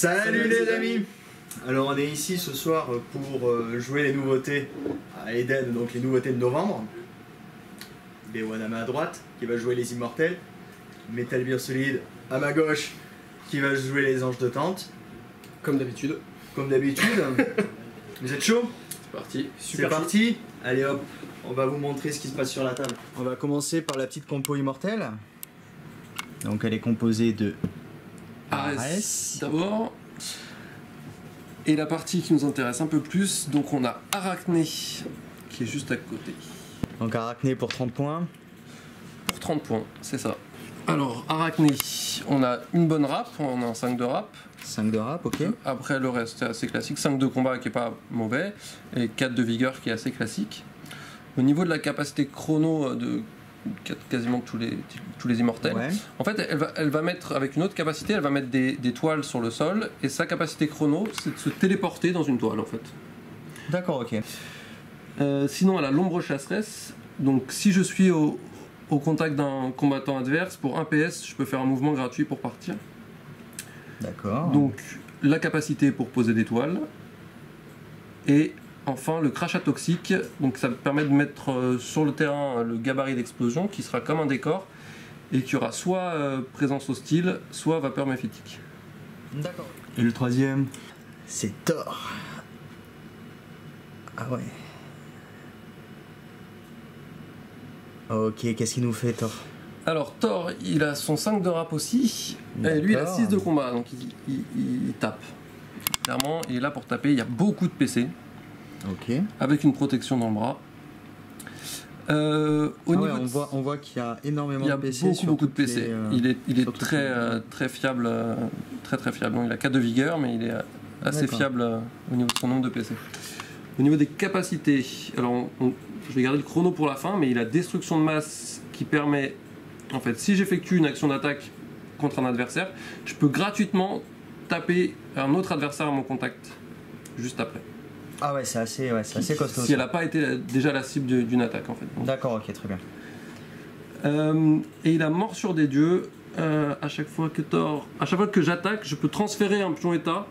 Salut les amis. Alors on est ici ce soir pour jouer les nouveautés à Eden, donc les nouveautés de novembre. B1 à ma droite qui va jouer les Immortels, Metal Gear Solid à ma gauche qui va jouer les Anges de Tente. Comme d'habitude. Comme d'habitude. Vous êtes chaud? C'est parti. C'est parti. Allez hop, on va vous montrer ce qui se passe sur la table. On va commencer par la petite compo Immortelle. Donc elle est composée de Ares d'abord. Et la partie qui nous intéresse un peu plus, donc on a Arachné qui est juste à côté. Donc Arachné pour 30 points. Pour 30 points, c'est ça. Alors Arachné, on a une bonne rap, on a un 5 de rap. 5 de rap, ok. Après le reste c'est assez classique, 5 de combat qui est pas mauvais, et 4 de vigueur qui est assez classique. Au niveau de la capacité chrono de quasiment tous les immortels, Ouais. en fait elle va mettre, avec une autre capacité, elle va mettre des toiles sur le sol, et sa capacité chrono c'est de se téléporter dans une toile en fait. D'accord, ok. Sinon elle a l'ombre chasseresse, donc si je suis au contact d'un combattant adverse, pour 1 PS je peux faire un mouvement gratuit pour partir. D'accord. Donc la capacité pour poser des toiles, et enfin le crachat toxique, donc ça permet de mettre sur le terrain le gabarit d'explosion qui sera comme un décor et qui aura soit présence hostile, soit vapeur méphitique. D'accord. Et le troisième, c'est Thor. Ah ouais. Ok, qu'est-ce qu'il nous fait Thor? Alors Thor, il a son 5 de rap aussi, et lui il a 6 de combat, donc il tape. Clairement, il est là pour taper, il y a beaucoup de PC. Ok. Avec une protection dans le bras. On voit qu'il y a énormément de PC. Il y a beaucoup de PC. Il est très fiable, très fiable. Donc, il a 4 de vigueur, mais il est assez fiable au niveau de son nombre de PC. Au niveau des capacités, alors je vais garder le chrono pour la fin, mais il a destruction de masse qui permet, en fait, si j'effectue une action d'attaque contre un adversaire, je peux gratuitement taper un autre adversaire à mon contact juste après. Ah ouais, c'est assez costaud. Si elle n'a pas été déjà la cible d'une attaque en fait. D'accord, ok, très bien. Et il a morsure des dieux. À chaque fois que j'attaque, je peux transférer un pion état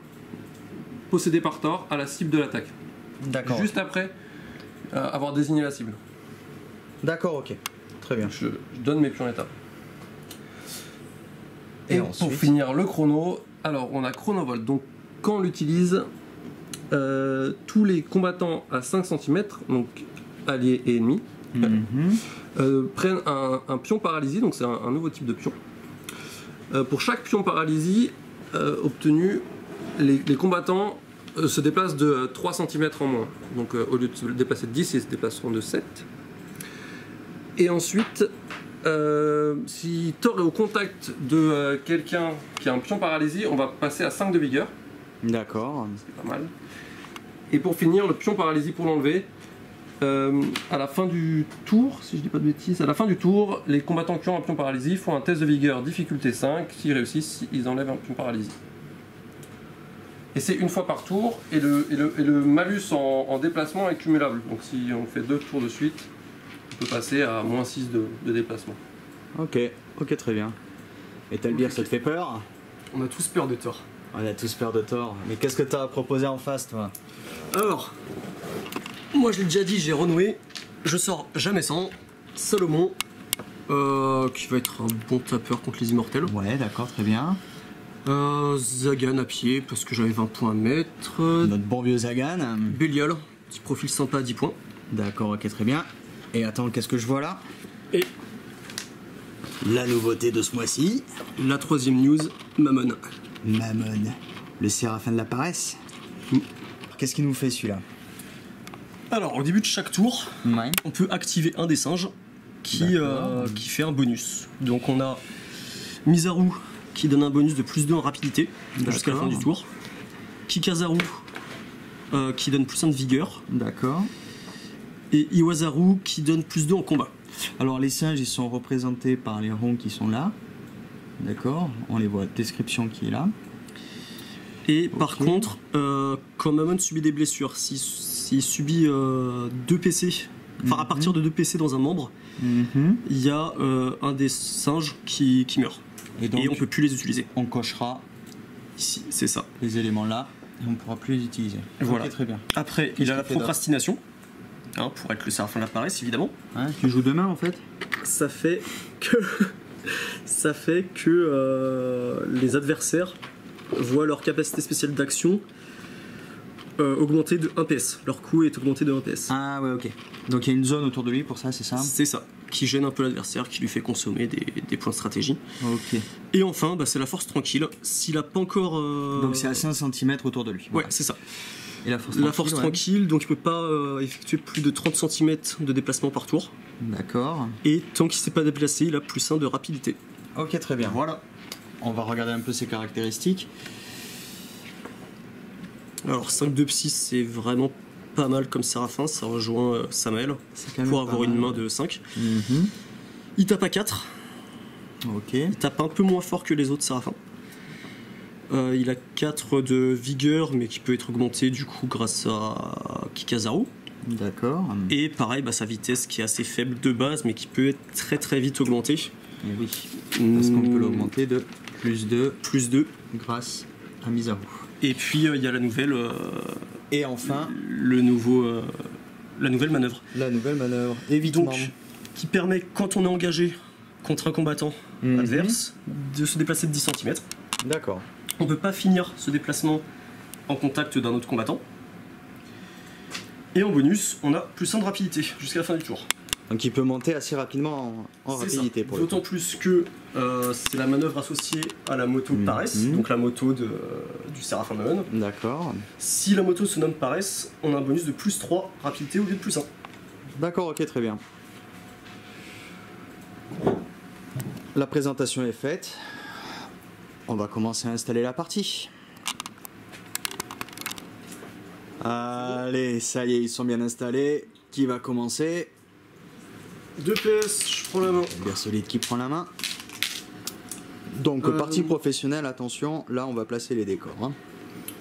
possédé par Thor à la cible de l'attaque. D'accord. Juste après avoir désigné la cible. D'accord, ok. Très bien. Je donne mes pions état. Et ensuite, pour finir le chrono, alors on a chronovolt. Donc quand on l'utilise, tous les combattants à 5 cm, donc alliés et ennemis, prennent un pion paralysie, donc c'est un nouveau type de pion. Pour chaque pion paralysie obtenu, les combattants se déplacent de 3 cm en moins. Donc au lieu de se déplacer de 10, ils se déplaceront de 7. Et ensuite, si Thor est au contact de quelqu'un qui a un pion paralysie, on va passer à 5 de vigueur. D'accord. C'est pas mal. Et pour finir, le pion paralysie pour l'enlever, à la fin du tour, si je dis pas de bêtises, à la fin du tour, les combattants qui ont un pion paralysie font un test de vigueur difficulté 5, s'ils réussissent, ils enlèvent un pion paralysie. Et c'est une fois par tour, et le malus en déplacement est cumulable. Donc si on fait 2 tours de suite, on peut passer à -6 de déplacement. Ok, très bien. Et Talbir, ça te fait peur? On a tous peur de Thor. On a tous peur de Thor. Mais qu'est-ce que t'as à proposer en face, toi? Alors, moi je l'ai déjà dit, j'ai renoué. Je sors jamais sans. Salomon, qui va être un bon tapeur contre les immortels. Ouais, d'accord, très bien. Zagan à pied, parce que j'avais 20 points à mettre. Notre bon vieux Zagan. Belial, petit profil sympa à 10 points. D'accord, ok, très bien. Et attends, qu'est-ce que je vois là? Et la nouveauté de ce mois-ci. La troisième news, Mammon. Mammon, le séraphin de la paresse. Qu'est-ce qu'il nous fait celui-là? Alors, au début de chaque tour, on peut activer un des singes qui fait un bonus. Donc on a Mizaru qui donne un bonus de +2 en rapidité jusqu'à la fin du tour. Kikazaru qui donne +1 de vigueur. D'accord. Et Iwazaru qui donne +2 en combat. Alors les singes, ils sont représentés par les ronds qui sont là. D'accord, on les voit, description qui est là. Et par contre, quand Mammon subit des blessures, s'il subit 2 PC, enfin à partir de 2 PC dans un membre, il y a un des singes qui meurt. Et on peut plus les utiliser. On cochera ici, c'est ça. Les éléments là, et on ne pourra plus les utiliser. Voilà. Ok, très bien. Après, il a la procrastination, pour être le Séraphin de la paresse, évidemment. Ouais, tu joues demain en fait. Ça fait que les adversaires voient leur capacité spéciale d'action augmenter de 1 PS. Leur coût est augmenté de 1 PS. Ah ouais, ok. Donc il y a une zone autour de lui pour ça, c'est ça? C'est ça, qui gêne un peu l'adversaire, qui lui fait consommer des points de stratégie. Ok. Et enfin, c'est la force tranquille. S'il a pas encore... Donc c'est à 5 cm autour de lui. Ouais, c'est ça. Et la force tranquille, donc il peut pas effectuer plus de 30 cm de déplacement par tour. D'accord. Et tant qu'il ne s'est pas déplacé, il a +1 de rapidité. Ok, très bien. Voilà. On va regarder un peu ses caractéristiques. Alors 5 de psy, c'est vraiment pas mal comme Séraphin, ça rejoint Samael pour avoir une main de 5. Il tape à 4. Ok. Il tape un peu moins fort que les autres Séraphins. Il a 4 de vigueur, mais qui peut être augmenté du coup grâce à Kikazaru. D'accord. Et pareil, sa vitesse qui est assez faible de base, mais qui peut être très très vite augmentée. Et oui, parce qu'on peut l'augmenter de +2 grâce à Misaru. Et puis il y a la nouvelle... Et enfin, la nouvelle manœuvre. La nouvelle manœuvre, évidemment. Donc, qui permet, quand on est engagé contre un combattant adverse, de se déplacer de 10 cm. D'accord. On ne peut pas finir ce déplacement en contact d'un autre combattant. Et en bonus, on a +1 de rapidité jusqu'à la fin du tour. Donc il peut monter assez rapidement en rapidité. Pour d'autant plus que c'est la manœuvre associée à la moto de paresse, donc la moto du Séraphin Moon. D'accord. Si la moto se nomme paresse, on a un bonus de +3 rapidité au lieu de +1. D'accord, ok, très bien. La présentation est faite. On va commencer à installer la partie. Allez, ça y est, ils sont bien installés. Qui va commencer? 2 PS, je prends la main. Bien solide qui prend la main. Donc, partie professionnelle, attention, là on va placer les décors. Hein.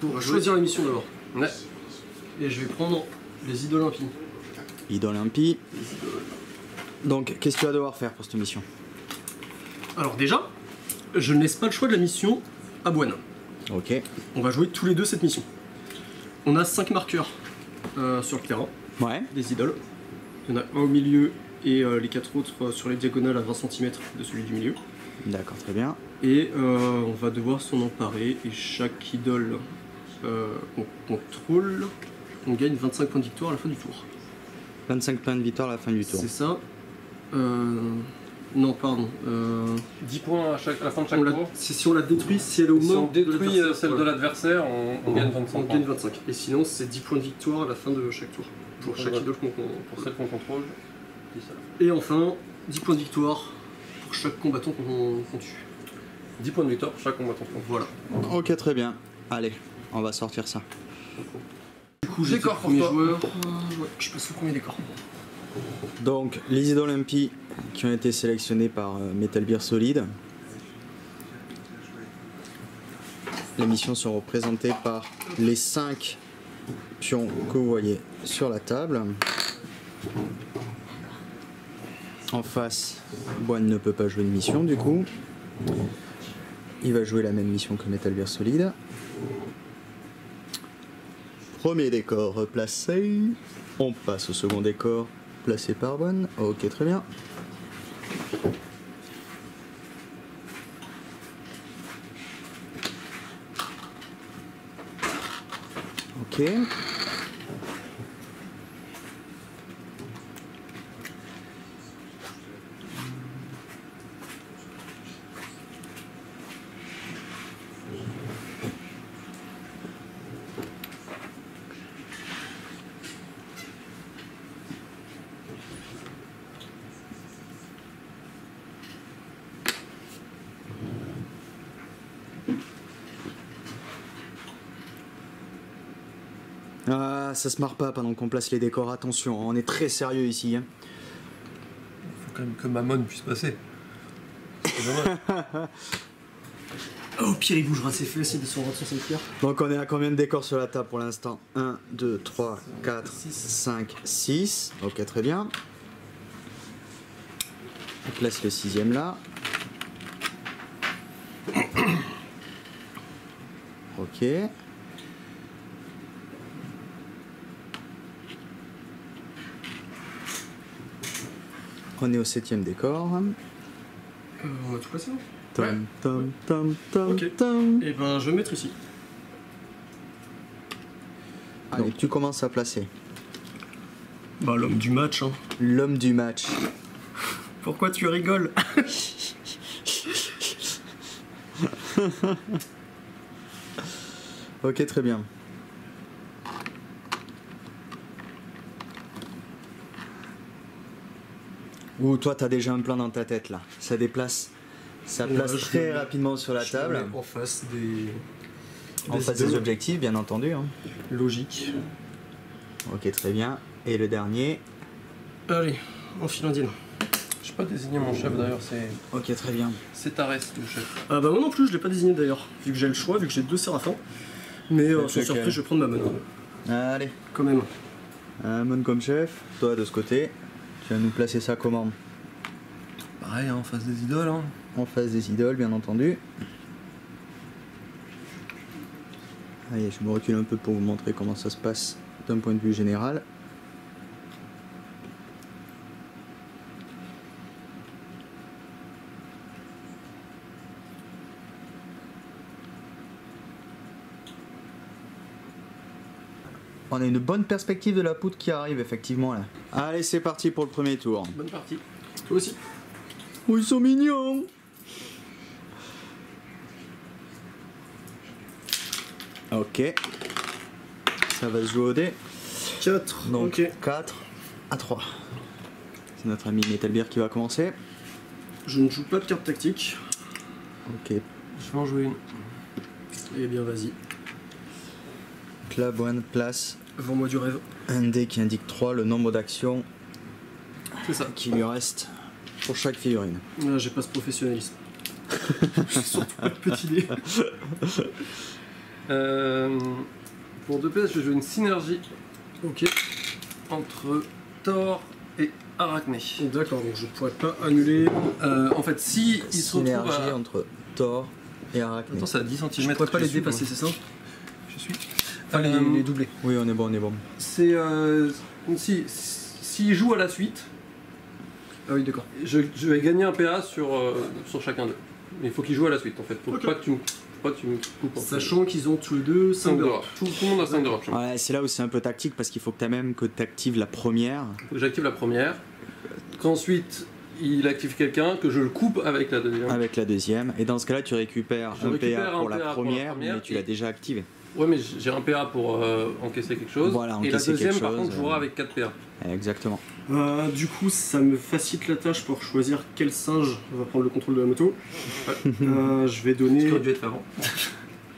On va choisir la mission d'abord. Ouais. Et je vais prendre les idoles impies. Idole impie. Donc, qu'est-ce que tu vas devoir faire pour cette mission? Alors, déjà, je ne laisse pas le choix de la mission à Boine. Ok. On va jouer tous les deux cette mission. On a 5 marqueurs sur le terrain. Ouais. Des idoles. Il y en a un au milieu et les 4 autres sur les diagonales à 20 cm de celui du milieu. D'accord, très bien. Et on va devoir s'en emparer et chaque idole qu'on contrôle, on gagne 25 points de victoire à la fin du tour. 25 points de victoire à la fin du tour. C'est ça. Non, pardon. 10 points à la fin de chaque tour. Si on la détruit, si elle est au Si on mort détruit celle de l'adversaire, on gagne 25 on points. gagne 25. Et sinon, c'est 10 points de victoire à la fin de chaque tour. Pour chaque idole qu'on Pour celle qu'on contrôle. Et enfin, 10 points de victoire pour chaque combattant qu'on tue. 10 points de victoire pour chaque combattant. Voilà. Ok, très bien. Allez, on va sortir ça. Du coup, j'ai le Décor pour premier toi. joueur. Ouais, je passe le premier décor. Donc, les idoles impies qui ont été sélectionnées par Metal Gear Solid. Les missions sont représentées par les 5 pions que vous voyez sur la table. En face, Boine ne peut pas jouer de mission du coup. Il va jouer la même mission que Metal Gear Solid. Premier décor placé. On passe au second décor placé par Boine. Ok, très bien. Ok. Ah, ça se marre pas pendant qu'on place les décors, attention, on est très sérieux ici. Hein. Faut quand même que Mammon puisse passer. C'est dommage. Au pire, il bougera ses fesses et descendra de son pierre. Donc on est à combien de décors sur la table pour l'instant? 1, 2, 3, 4, 5, 6. Ok, très bien. On place le 6e là. Ok. On est au 7ème décor. On a tout placé, non? Tom, tom, tom, tom, Ok. tom. Et ben, je vais mettre ici. Allez, tu commences à placer. Bah, l'homme du match, hein. L'homme du match. Pourquoi tu rigoles? Ok, très bien. Ouh, toi, t'as déjà un plan dans ta tête là. Ça déplace. Ça Ouais, place je très le mets- rapidement sur la Je le table. mets en face des. En face des idées. objectifs, bien entendu. Hein. Logique. Ok, très bien. Et le dernier. Allez, on file indienne. J'ai pas désigné mon chef d'ailleurs, Ok, très bien. C'est Arès, le chef. Ah bah moi non plus, je l'ai pas désigné d'ailleurs, vu que j'ai le choix, vu que j'ai 2 séraphins. Mais Ok, sans ok. surprise, je vais prendre ma main, Allez, quand même. Amon comme chef. Toi, de ce côté, tu vas nous placer ça comment? Pareil, hein, en face des idoles. Hein. En face des idoles, bien entendu. Allez, je me recule un peu pour vous montrer comment ça se passe d'un point de vue général. On a une bonne perspective de la poudre qui arrive effectivement là. Allez, c'est parti pour le premier tour. Bonne partie. Toi aussi. Oh, ils sont mignons! Ok. Ça va se jouer au dé. 4. Donc Ok. 4 à 3. C'est notre ami Metal Beer qui va commencer. Je ne joue pas de carte tactique. Ok. Je vais en jouer une. Eh bien, vas-y. Donc là, Boine place Vends-moi du rêve. un dé qui indique 3, le nombre d'actions C'est ça. qui lui reste pour chaque figurine. Là, j'ai pas ce professionnalisme. Surtout pas de petit dé. Pour 2 pièces, je vais jouer une synergie Ok. entre Thor et Arachné. D'accord, donc je pourrais pas annuler. En fait, si il se retrouve Synergie à... entre Thor et Arachné. Attends, c'est à 10 cm. Je pourrais pas les dépasser, c'est ça? Je suis. Enfin, les doubler. Oui, on est bon, on est bon. C'est... S'il joue à la suite, Ah oui, d'accord. je vais gagner un PA sur chacun d'eux. Mais il faut qu'il joue à la suite, en fait. Faut Ok. pas que tu me coupes. en fait. Sachant qu'ils ont tous les deux 5 5 de de rap. rap. Tout le monde a 5 de rap. Ouais, c'est là où c'est un peu tactique parce qu'il faut que tu même que tu actives la première. Faut que j'active la première. Qu'ensuite, il active quelqu'un, que je le coupe avec la deuxième. Avec la deuxième. Et dans ce cas-là, tu récupères Je un récupère PA un pour la PA pour la première, première mais tu et- l'as déjà activé. Ouais, mais j'ai un PA pour encaisser quelque chose. Voilà, et la encaisser deuxième, quelque par chose, contre, jouera avec 4 PA. Exactement. Du coup, ça me facilite la tâche pour choisir quel singe va prendre le contrôle de la moto. Je vais donner. Ce qui aurait dû être fait avant.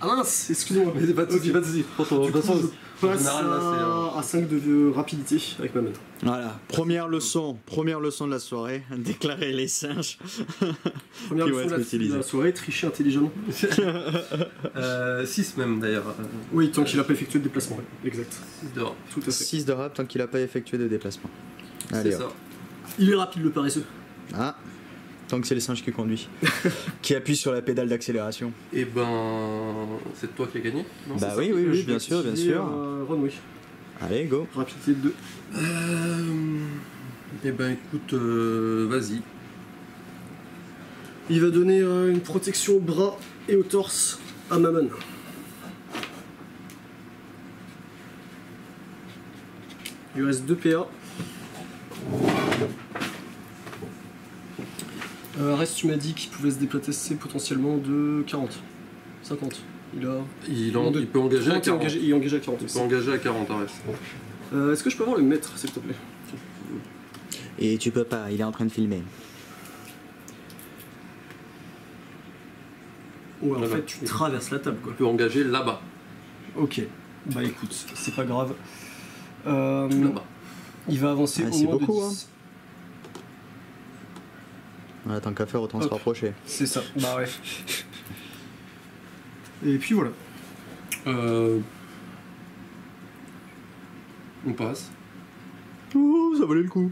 Ah mince, excusez-moi. Mais c'est pas de soucis, Ok. pas de soucis. Prends ton- Du de toute coup, façon, je passe général, là, à 5 de rapidité avec ma main. Voilà, première leçon de la soirée, déclarer les singes. Première Qui leçon vont de être la utilisés. soirée, tricher intelligemment. 6 même d'ailleurs. Oui, tant qu'il a pas effectué de déplacement. Ouais. Exact. 6 dehors. Tout à fait. 6 de rap tant qu'il n'a pas effectué de déplacement. C'est Allez, ça. hop. Il est rapide le paresseux. Ah, tant que c'est les singes qui conduisent. Qui appuient sur la pédale d'accélération. Et ben, c'est toi qui as gagné. Non, Bah c'est oui, ça oui, Je oui, vais bien sûr, bien activer, sûr. Run, oui. Allez, go. Rapidité de 2. Eh ben écoute, vas-y. Il va donner une protection au bras et au torse à Mammon. Il lui reste 2 PA. Reste, tu m'as dit qu'il pouvait se déplacer potentiellement de 40. 50. Il a. Il peut engager à 40. Il est engagé à 40 Il aussi. peut engager à 40, Arès. Est-ce que je peux avoir le maître, s'il te plaît? Et tu peux pas, il est en train de filmer. Ouais, en Là-bas. fait, tu traverses la table, quoi. Il peut engager là-bas. Ok. Bah écoute, c'est pas grave. Là-bas. Il va avancer Ah, au c'est moins beaucoup, de 10. Voilà, tant qu'à faire, autant se Hop. rapprocher. C'est ça. Bah ouais. Et puis voilà. On passe. Ouh, ça valait le coup.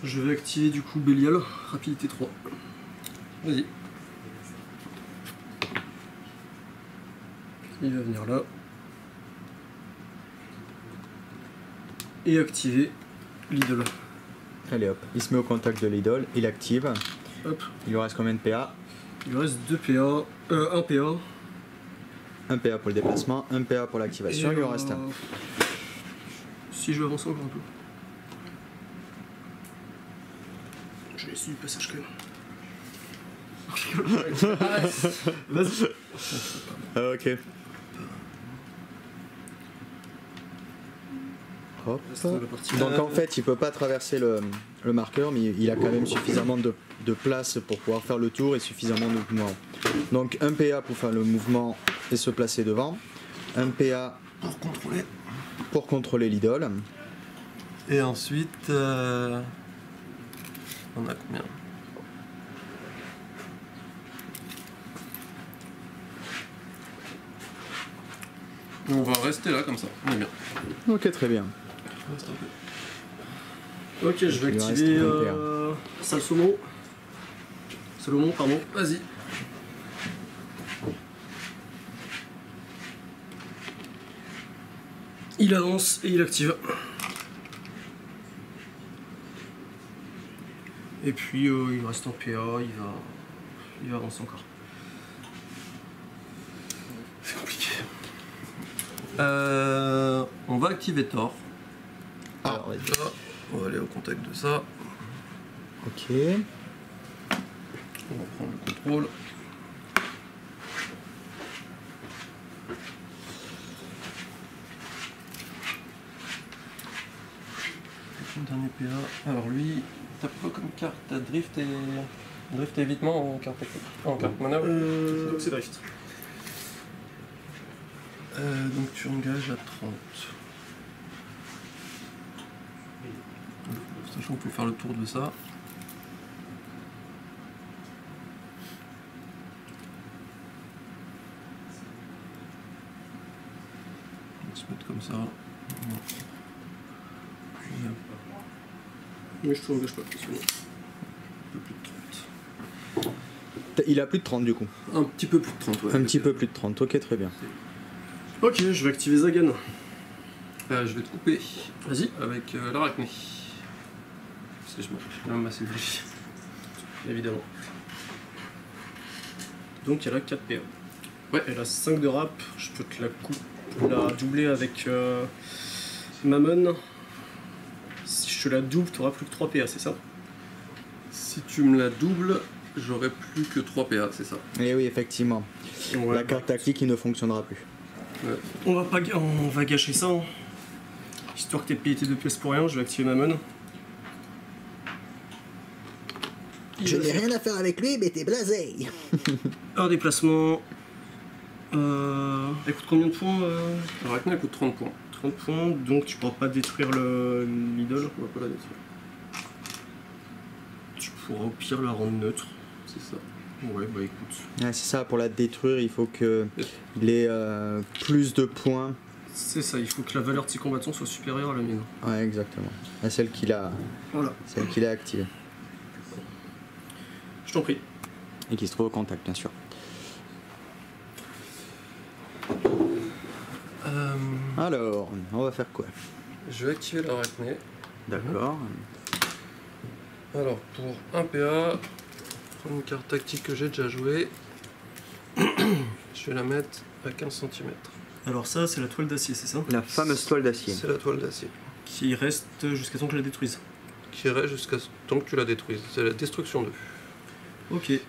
Je vais activer du coup Bélial, rapidité 3. Vas-y. Il va venir là. Et activer l'idole. Allez hop, il se met au contact de l'idole, il active. Hop. Il lui reste combien de PA? Il lui reste 2 PA. 1 PA. 1 PA pour le déplacement, 1 PA pour l'activation, il lui en reste un. Si je veux avancer encore un peu. Je vais essayer du passage quand même. Vas-y. Ah, ok. Hop. Donc en fait, il peut pas traverser le marqueur, mais il a quand même suffisamment de place pour pouvoir faire le tour et suffisamment de mouvement. Donc un PA pour faire le mouvement et se placer devant, un PA pour contrôler l'idole. Et ensuite, on a combien? On va rester là comme ça, on est bien. Ok, très bien. Reste un peu. Ok, je vais Il reste activer un Salomon. Salomon, pardon. Vas-y. Il avance et il active. Et puis il reste en PA, il va avancer encore. C'est compliqué. On va activer Thor. Alors déjà, on va aller au contact de ça. Ok. On va prendre le contrôle. Le dernier PA. Alors lui, t'as quoi comme carte? T'as drift et évitement en carte technique. En carte manœuvre. Donc c'est drift. Donc tu engages à 30. Sachant qu'il faut faire le tour de ça. On va se mettre comme ça. Mais je t'engage pas, c'est bon. Un peu plus de 30. Il a plus de 30 du coup. Un petit peu plus de 30, ouais. Un petit peu plus de 30, ok, très bien. Ok, je vais activer Zagan. Je vais te couper. Vas-y. Avec l'arachné. Parce que je suis même assez obligé. Évidemment. Donc elle a 4 PA. Ouais. Elle a 5 de rap, je peux te la doubler avec Mammon. Si je te la double, tu auras plus que 3 PA, c'est ça? Si tu me la doubles, j'aurai plus que 3 PA, c'est ça. Et oui, effectivement. Ouais. La carte tactique, il ne fonctionnera plus. Ouais. On va gâcher ça. Hein. Histoire que t'aies payé tes 2 pièces pour rien, je vais activer Mammon. Je n'ai rien à faire avec lui, mais t'es blasé. Un déplacement. Elle coûte combien de points L'arachné, elle coûte 30 points. 30 points, donc tu pourras pas détruire l'idole. On va pas la détruire. Tu pourras au pire la rendre neutre. C'est ça. Ouais, bah écoute. Ouais, c'est ça, pour la détruire, il faut qu'il ait plus de points. C'est ça, il faut que la valeur de ses combattants soit supérieure à la mienne. Ouais, exactement. À celle qu'il a, Voilà. activée. Je t'en prie. Et qui se trouve au contact, bien sûr. Alors, on va faire quoi? Je vais activer l'arachné. D'accord. Alors, pour un PA, prendre une carte tactique que j'ai déjà jouée. Je vais la mettre à 15 cm. Alors ça, c'est la toile d'acier, c'est ça? La fameuse toile d'acier. C'est la toile d'acier. Qui reste jusqu'à temps que je la détruise. Qui irait jusqu'à temps que tu la détruises. C'est la destruction 2. Ok. Et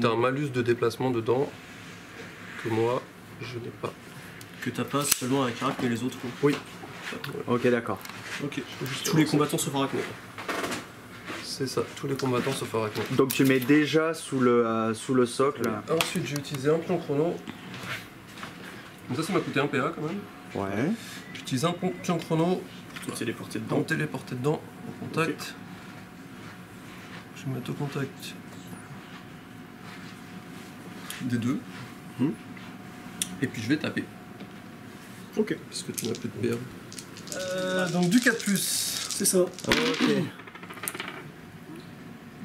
t'as un malus de déplacement dedans que moi, je n'ai pas. Que t'as pas seulement avec Arak, mais les autres. Oui. Ok, d'accord. Ok. Tous les combattants sauf Arachné. C'est ça, tous les combattants sauf Arachné. Donc tu mets déjà sous le socle. Ensuite, j'ai utilisé un pion chrono. Donc ça m'a coûté un PA quand même. Ouais. J'utilise un pion chrono Pour te téléporter pour dedans. me téléporter dedans, au contact. Je vais mettre au contact des deux. Et puis je vais taper. Ok. Puisque tu n'as plus de PA. Donc du 4+. C'est ça. Ok.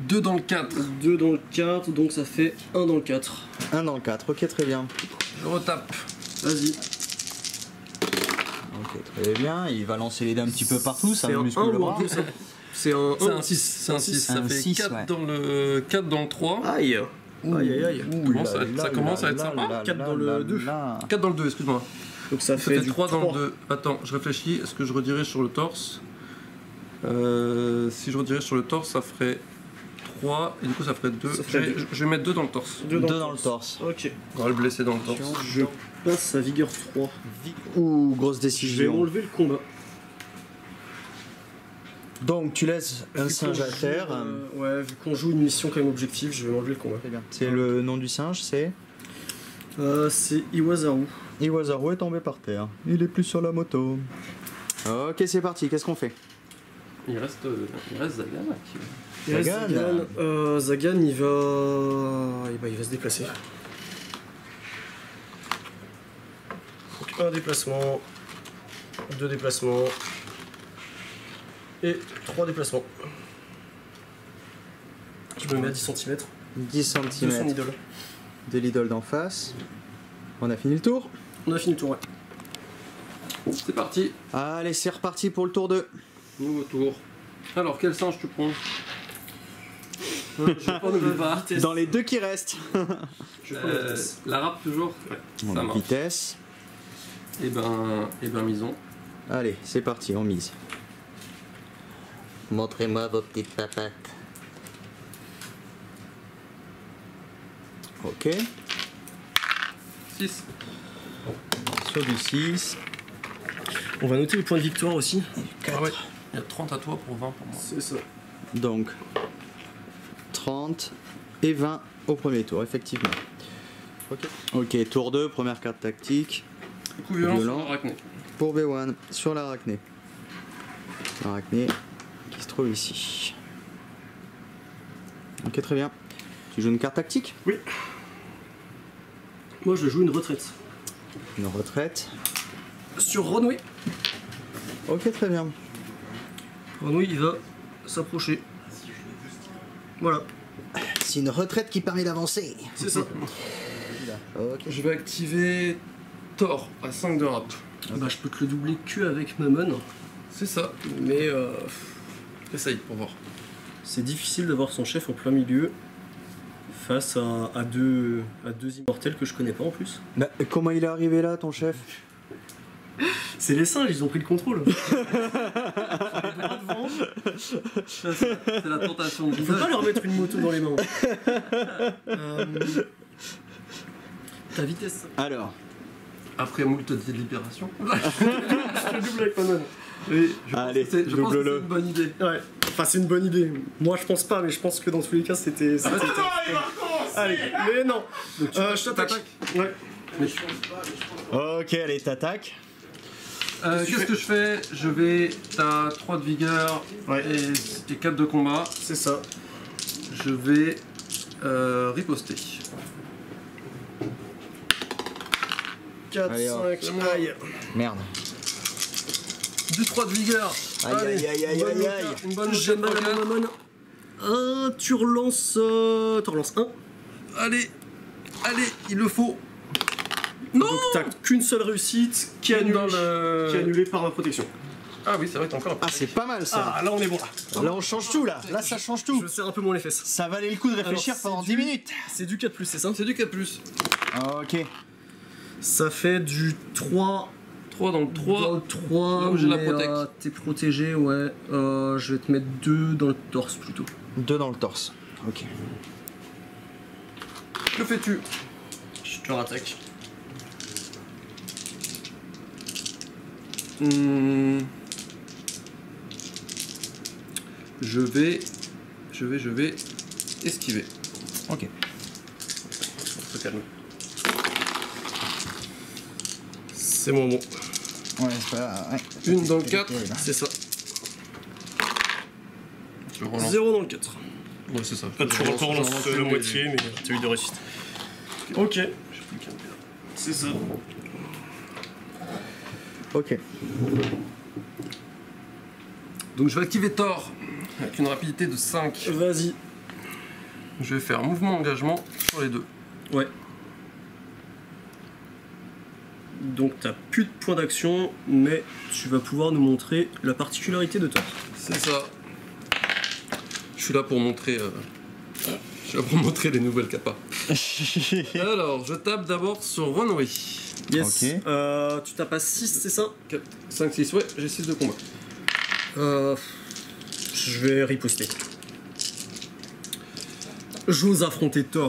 2 dans le 4. 2 dans le 4, donc ça fait 1 dans le 4. 1 dans le 4, ok, très bien. Je retape. Vas-y. Ok, très bien. Il va lancer les dés un petit peu partout, ça C'est me un muscle 1 le ou un bras. 2 ça C'est un 6. C'est un 6. Ça Un fait 6, 4 ouais. dans le 4 dans le 3. Aïe. Aïe aïe aïe. Ça commence à être sympa. 4 dans le 2. 4 dans le 2, excuse-moi. Donc ça Ça fait du 3 dans le 2. Attends, je réfléchis. Est-ce que je redirige sur le torse Si je redirige sur le torse, ça ferait 3. Et du coup, ça ferait 2. Ça ferait Je vais mettre 2 dans le torse. 2 dans le torse. Ok. On va le blesser dans le torse. Je passe à vigueur 3. Ouh, grosse Je vais décision. enlever le combat. Donc tu laisses un Vu singe qu'on à joue, terre. Ouais, vu qu'on joue une mission comme objectif, je vais m'enlever le combat. Très bien. C'est le nom du singe, c'est C'est Iwazaru. Iwazaru est tombé par terre. Il est plus sur la moto. Ok, c'est parti. Qu'est-ce qu'on fait? Il reste Zagan. Zagan. Zagan, il va se déplacer. Donc un déplacement, 2 déplacements et 3 déplacements. Je me mets à 10 cm 10 de son cm idole. de l'idole d'en face. On a fini le tour. On a fini le tour, ouais. C'est parti. Allez, c'est reparti pour le tour 2. Nouveau tour. Alors, quel singe tu prends Je prends n'oublie pas. Dans les 2 qui restent. Je prends la vitesse. La râpe toujours. On Ça a marche. vitesse. Et ben misons. Allez, c'est parti, on mise. Montrez-moi vos petites papates. Ok. 6. Sur du 6. On va noter le point de victoire aussi. Ah ouais. Il y a 30 à toi pour 20 pour moi. C'est ça. Donc 30 et 20 au premier tour, effectivement. Ok, tour 2, première carte tactique. Coup violent sur Violent. l'arachné. Pour B1 sur l'arachné. L'arachné qui se trouve ici. Ok, très bien. Tu joues une carte tactique? Moi, je joue une retraite. Une retraite. Sur Runway. Ok, très bien. Runway, il va s'approcher. Voilà, C'est une retraite qui permet d'avancer. c'est ça. Ok. Je vais activer Thor à 5 de rap. Bah, je peux te le doubler que avec Mammon, C'est ça. mais Essaye pour voir. c'est difficile d'avoir son chef en plein milieu face à deux immortels que je connais pas en plus. Bah, comment il est arrivé là, ton chef? C'est les singes, ils ont pris le contrôle. C'est la tentation de Il faut pas leur mettre une moto dans les mains. Ta vitesse. Alors, Après moult de libération. Je le double avec Mammon. Oui, allez, je pense que c'est double-le. une bonne idée. Ouais, enfin c'est une bonne idée. Moi je pense pas, mais je pense que dans tous les cas c'était. Allez, mais non. Je t'attaque. Ouais. Ok, allez, t'attaques. Qu'est-ce que je fais? Je vais. T'as 3 de vigueur Ouais. et 4 de combat. C'est ça. Je vais riposter. 4, Allez, hop. 5, aïe. Merde. Du 3 de vigueur. Aïe, aïe, aïe, aïe, aïe, aïe. Une bonne J'ai mal à mon Mammon. Tu relances 1. Allez, il le faut. Non. Donc t'as qu'une seule réussite qui est annulée, Dans le- qui est annulée par ma protection. Ah oui, c'est vrai, t'as encore un peu. Ah, c'est pas mal ça. Ah là on est bon. Là, on change tout, là. Là, ça change tout. Je serre un peu moins les fesses. Ça valait le coup de réfléchir Alors, pendant c'est 10 du- minutes. C'est du 4+, c'est ça? C'est du 4+. Ok. Ça fait du 3. 3 dans le 3. Dans le 3, là où j'ai la mais, protect. t'es protégé, ouais. Je vais te mettre 2 dans le torse plutôt. 2 dans le torse. Ok. Que fais-tu? Je te rattaque. Je vais esquiver. Ok. On se calme. C'est mon bon. Ouais, c'est pas. Ouais. Une dans le 4. C'est ça. Je relance. 0 dans le 4. Ouais, c'est ça. Tu relances la une moitié, mais t'as eu de réussite. Ok. J'ai plus qu'un père. C'est ça. Ok. Donc je vais activer Thor avec une rapidité de 5. Vas-y. Je vais faire mouvement engagement sur les deux. Ouais. Donc t'as plus de points d'action, mais tu vas pouvoir nous montrer la particularité de Thor. C'est ça. Je suis là pour montrer. Je suis là pour montrer les nouvelles capas. Alors, je tape d'abord sur Runway. Yes. Ok. Tu tapes à 6, c'est ça? 4, 5, 6, ouais, j'ai 6 de combat. Je vais riposter. J'ose affronter Thor.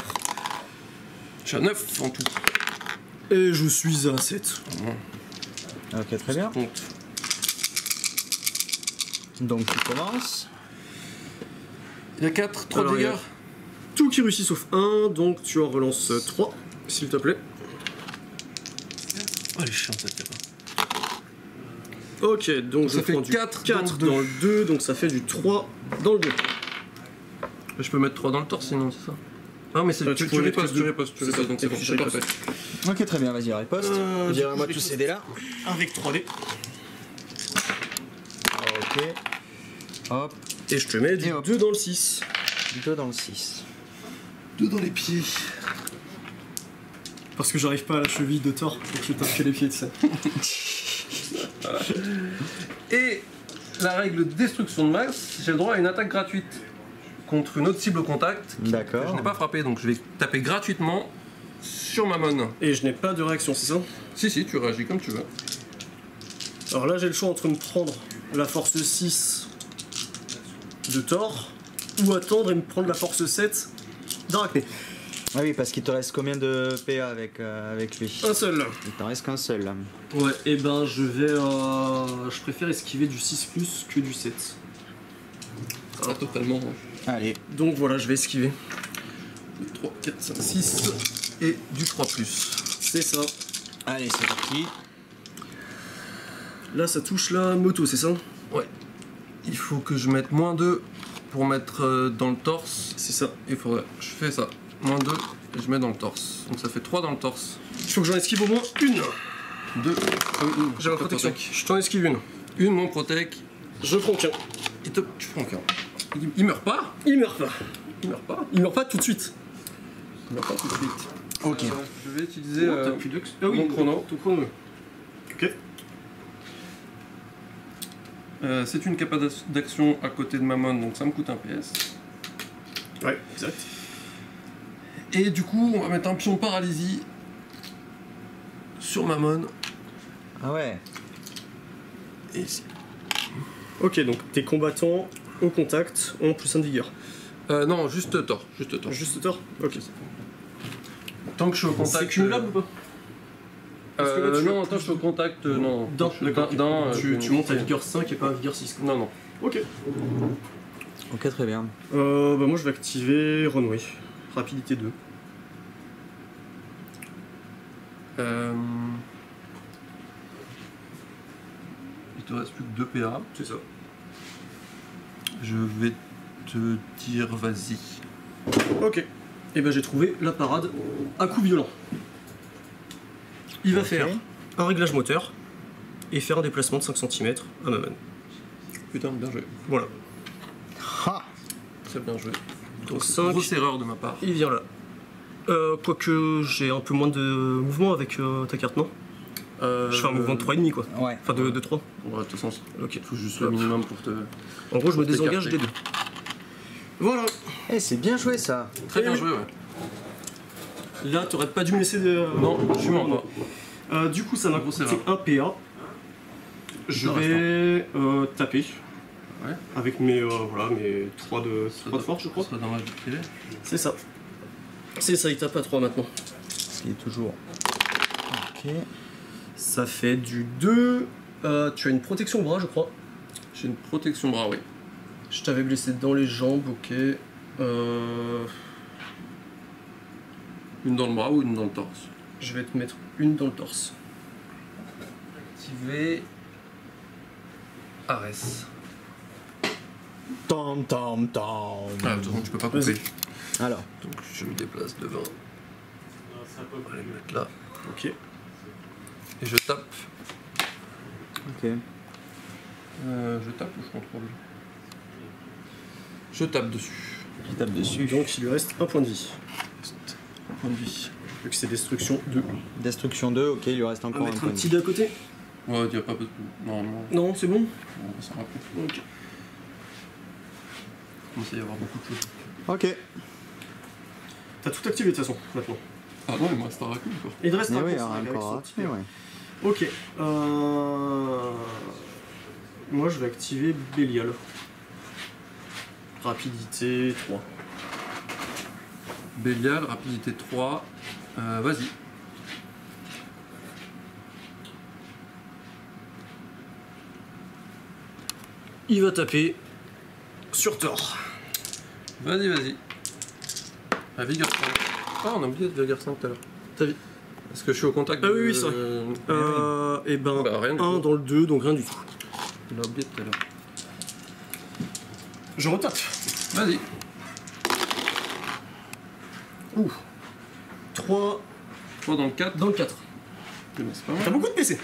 J'ai 9 en tout. Et je suis à 7. Ok, très bien. Compte. Donc tu commences. Il y a 4, 3 Alors, dégâts. il y a Tout qui réussit sauf 1, donc tu en relances 3, s'il te plaît. Oh, elle est chiante cette capa. Ok, donc Ça je fait prends du 4 4 dans le dans le 2, donc ça fait du 3 dans le 2. Je peux mettre 3 dans le torse sinon, c'est ça? Ah, mais c'est Tu tu peux mettre ripostes, plus tu de- ripostes, c'est ça, donc c'est bon, tu c'est parfait. ripostes. Ok, très bien, vas-y, riposte. Virez-moi tous ces dés-là. Avec 3D. Ok. Hop, Et je te mets du Et hop. 2 dans le 6. 2 dans le 6. 2 dans les pieds. Parce que j'arrive pas à la cheville de Thor, donc je tape que les pieds de ça. Et la règle destruction de masse, j'ai le droit à une attaque gratuite contre une autre cible au contact. Que je D'accord. n'ai pas frappé, donc je vais taper gratuitement sur Mammon. Et je n'ai pas de réaction, c'est ça? Si, tu réagis comme tu veux. Alors là, j'ai le choix entre me prendre la force 6 de Thor ou attendre et me prendre la force 7 d'Arachné. Ah oui, parce qu'il te reste combien de PA avec lui? Un seul. Il t'en reste qu'un seul là. Ouais, et ben je vais. Je préfère esquiver du 6 plus que du 7. Ah, totalement. Allez. Donc voilà, je vais esquiver. 3, 4, 5, 6 et du 3 plus. C'est ça. Allez, c'est parti. Là, ça touche la moto, c'est ça? Ouais. Il faut que je mette moins 2 pour mettre dans le torse. C'est ça. Il faudrait. Je fais ça. Moins 2 et je mets dans le torse. Donc ça fait 3 dans le torse. Il faut que j'en esquive au moins une. 2. J'ai ma protection. Je t'en esquive une. Une, mon protec. Je prends qu'un. Et top, tu prends qu'un. Il meurt pas. Il meurt pas. Il meurt pas. Il meurt pas tout de suite. Il meurt pas tout de suite. Ok. Je vais utiliser T'as plus d'ox. Ah oui, mon chrono. Ton chrono. Ok. C'est une capa d'action à côté de Mammon, donc ça me coûte un PS. Ouais, exact. Et du coup, on va mettre un pion paralysie sur Mammon. Ah ouais. Et ici. Ok, donc tes combattants au contact ont plus 1 de vigueur. Non, juste Thor. Juste Thor. Juste Thor. Ok. Tant que je suis au contact. C'est cumulable ou pas? Parce que là, tu non, as tant que je suis au contact, non. D'accord. Tu montes à vigueur. vigueur 5 et pas à vigueur 6. Non, non. Ok. Ok, très bien. Bah moi je vais activer Runway. Rapidité 2. Il te reste plus que 2 PA. C'est ça. Je vais te dire vas-y. Ok. Et ben j'ai trouvé la parade à coup violent. Il va Ok. faire un réglage moteur et faire un déplacement de 5 cm à Mammon. Putain, bien joué. Voilà. Ha. Très bien joué. Donc 5. Grosse erreur de ma part. Il vient là. Quoique j'ai un peu moins de mouvement avec ta carte, non? Je fais un mouvement de 3,5 quoi. Ouais. Enfin de 3. Ouais, de toute façon, Ok. il faut juste le minimum pour te. En gros je me Pour désengage t'écarter. des deux. Voilà. Eh, c'est bien joué ça. Très bien joué, ouais. Là t'aurais pas dû me laisser de. Non, je suis mort pas. Du coup ça m'a Grosse coûté erreur. 1 PA. Je Ça vais taper. Ouais. Avec mes, voilà, mes 3 de force je crois. Ce serait dommage de priver. C'est ça. C'est ça, il tape à 3 maintenant. Ce qui est toujours. Ok. Ça fait du 2. Tu as une protection au bras, je crois. J'ai une protection bras, oui. Je t'avais blessé dans les jambes, ok. Une dans le bras ou une dans le torse. Je vais te mettre une dans le torse. Activer. Ares. Tam tam tam. Ah, de toute façon, tu peux pas couper. Alors. Donc je me déplace devant. On va les mettre là. Ok. Et je tape. Ok. Je tape ou je contrôle? Je tape dessus. Il tape dessus. Donc il lui reste un point de vie. Un point de vie. Vu que c'est destruction 2. Destruction 2, ok, il lui reste On va encore un mettre un point. petit dé à côté. Ouais, il n'y a pas de. Normalement, Non, c'est bon. on va s'en rappeler. Ok. Il commence à y avoir beaucoup de choses. Ok. T'as tout activé de toute façon, maintenant. Ah non, il me reste un raccoon quoi. Il te reste Mais un oui, con, avec encore son à petit tuer, dé. ouais. Ok. Moi, je vais activer Bélial. Rapidité 3. Bélial, rapidité 3. Vas-y. Il va taper sur Thor. Vas-y, vas-y. La vigueur 5. Ah, on a oublié de vigueur 5 tout à l'heure. T'as vu? Parce que je suis au contact Ah de. oui, oui, ça. Et ben, Bah, rien du 1 tout. dans le 2, donc rien du tout. On l'a oublié tout à l'heure. Je retape. Vas-y. Ouh. 3 3 dans le 4. dans le 4. C'est pas T'as mal. beaucoup de PC.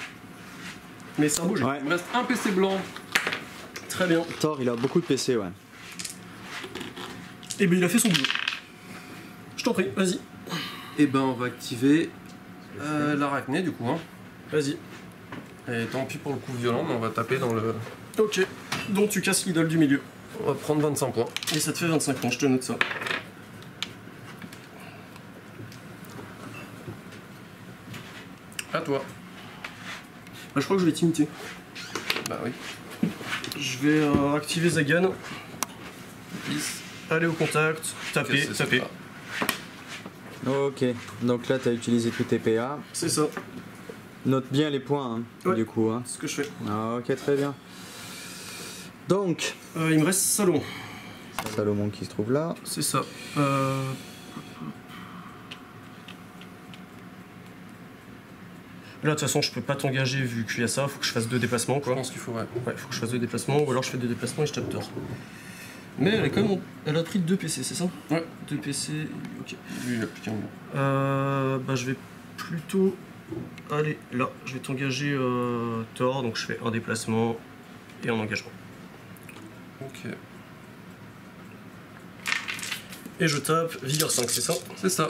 Mais c'est un beau jeu. Ouais. Il me reste un PC blanc. Très bien. Thor, il a beaucoup de PC, ouais. Et ben, il a fait son boulot. Je t'en prie, vas-y. Et ben, on va activer l'arachné du coup. Hein. Vas-y. Et tant pis pour le coup violent, mais on va taper dans le. Ok. Donc, tu casses l'idole du milieu. On va prendre 25 points. Et ça te fait 25 points, je te note ça. À toi. Bah, je crois que je vais t'imiter. Bah oui. Je vais activer Zagan. 10. Aller au contact. Taper, Ok, c'est taper. ça. Ok, donc là, tu as utilisé tous tes PA. C'est ça. Note bien les points, hein, Ouais. du coup. Hein. C'est ce que je fais. Ah, ok, très bien. Donc, Il me reste Salomon. Salomon qui se trouve là. C'est ça. Là, de toute façon, je peux pas t'engager vu qu'il y a ça. Faut que je fasse 2 déplacements, Je quoi. pense qu'il faut, ouais. Ouais, faut que je fasse 2 déplacements, ou alors je fais 2 déplacements et je tape Thor. Mais elle est quand même. Elle a pris 2 PC, c'est ça? Ouais. 2 PC. Ok. Lui, il a plus qu'un mot. Bah, je vais plutôt. Allez, là, je vais t'engager Thor, donc je fais un déplacement et un engagement. Ok. Et je tape vigueur 5, c'est ça? C'est ça.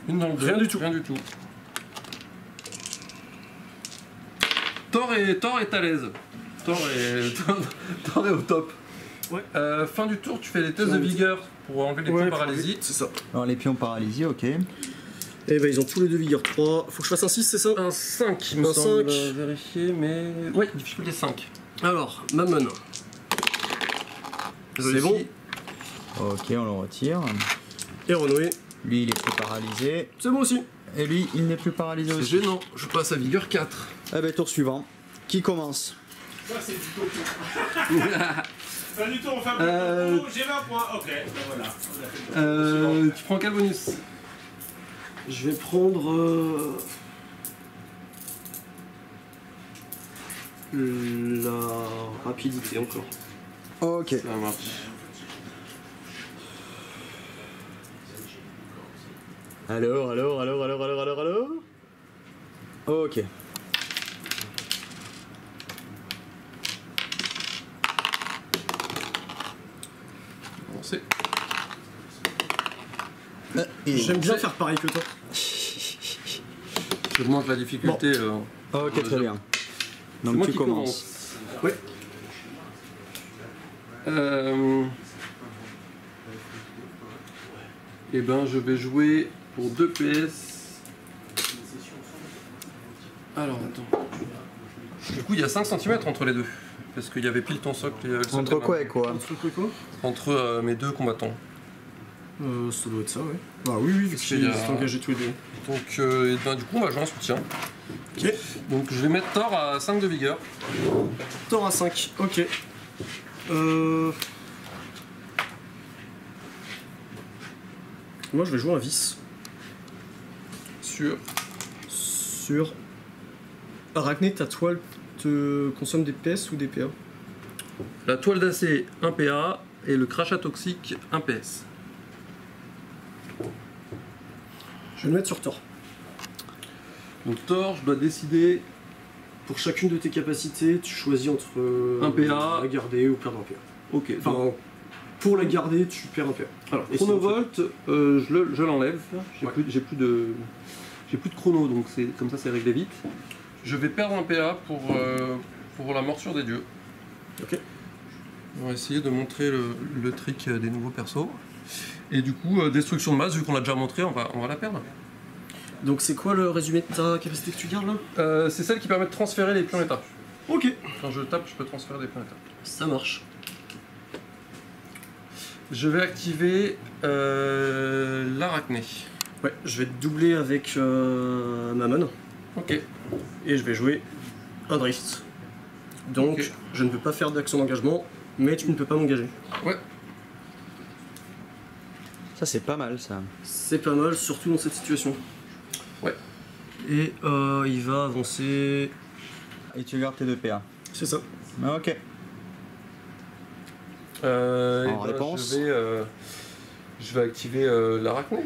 Une dans le deux. Rien du tout. Rien du tout. Thor est à l'aise. Thor est au top. Ouais. Fin du tour, tu fais des tests de vigueur pour enlever les points de paralysie. C'est ça. Alors, les pions paralysie, ok. Et bah, ils ont tous les deux vigueur 3. Faut que je fasse un 6, c'est ça? Un 5, il me Un semble. 5. Vérifier, mais. Ouais, difficulté 5. Alors, Mammon. C'est bon. Ok, on le retire. Et Renoé. Lui, il est plus paralysé. C'est bon aussi. Et lui, il n'est plus paralysé C'est aussi. gênant, je passe à vigueur 4. Eh ben, tour suivant. Qui commence? Ça, c'est du topo. Pas du tout, on fait un peu de topo. J'ai 20 points. Ok, ben voilà. On a fait Tu prends quel bonus? Je vais prendre. La rapidité encore. Ok. Ça marche. Alors. Ok. Avancez. J'aime bien faire pareil que toi. Je demande la difficulté. Ok, très bien. C'est Donc moi tu qui commences. Ouais. Et ben je vais jouer pour 2 PS. Alors attends. Du coup il y a 5 cm entre les deux. Parce qu'il y avait pile ton socle et le socle Entre de quoi ma- et quoi? Quoi? Entre mes deux combattants. Ça doit être ça, ouais. Bah oui, vu Parce qu'il y qu'ils a- sont engagés tous les deux. Donc et ben, du coup on va jouer en soutien. Ok. Donc je vais mettre Thor à 5 de vigueur. Thor à 5, ok. Moi je vais jouer un vice Sur. sur. Arachné, ta toile te consomme des PS ou des PA? La toile d'acier 1 PA et le crachat toxique 1 PS. Je vais le mettre sur Thor. Donc Thor, je dois décider. Pour chacune de tes capacités, tu choisis entre Un PA. la garder ou perdre un PA. Ok, Enfin, donc Pour la garder, tu perds un PA. Alors, Et sinon, chronovolt, je l'enlève. J'ai plus de chrono, donc comme ça c'est réglé vite. Je vais perdre un PA pour la morsure des dieux. Ok. On va essayer de montrer le trick des nouveaux persos. Et du coup, destruction de masse, vu qu'on l'a déjà montré, on va la perdre. Donc c'est quoi le résumé de ta capacité que tu gardes là? C'est celle qui permet de transférer les pions état. Ok. Quand je tape, je peux transférer des pions état. Ça marche. Je vais activer l'arachné. Ouais, je vais te doubler avec Mammon. Ok. Et je vais jouer un drift. Donc Ok. je ne peux pas faire d'action d'engagement, mais tu ne peux pas m'engager. Ouais. Ça, c'est pas mal, ça. C'est pas mal, surtout dans cette situation. Ouais. Et il va avancer. Et tu gardes tes 2 PA. C'est ça. Ah, ok. En réponse je vais activer l'arachné.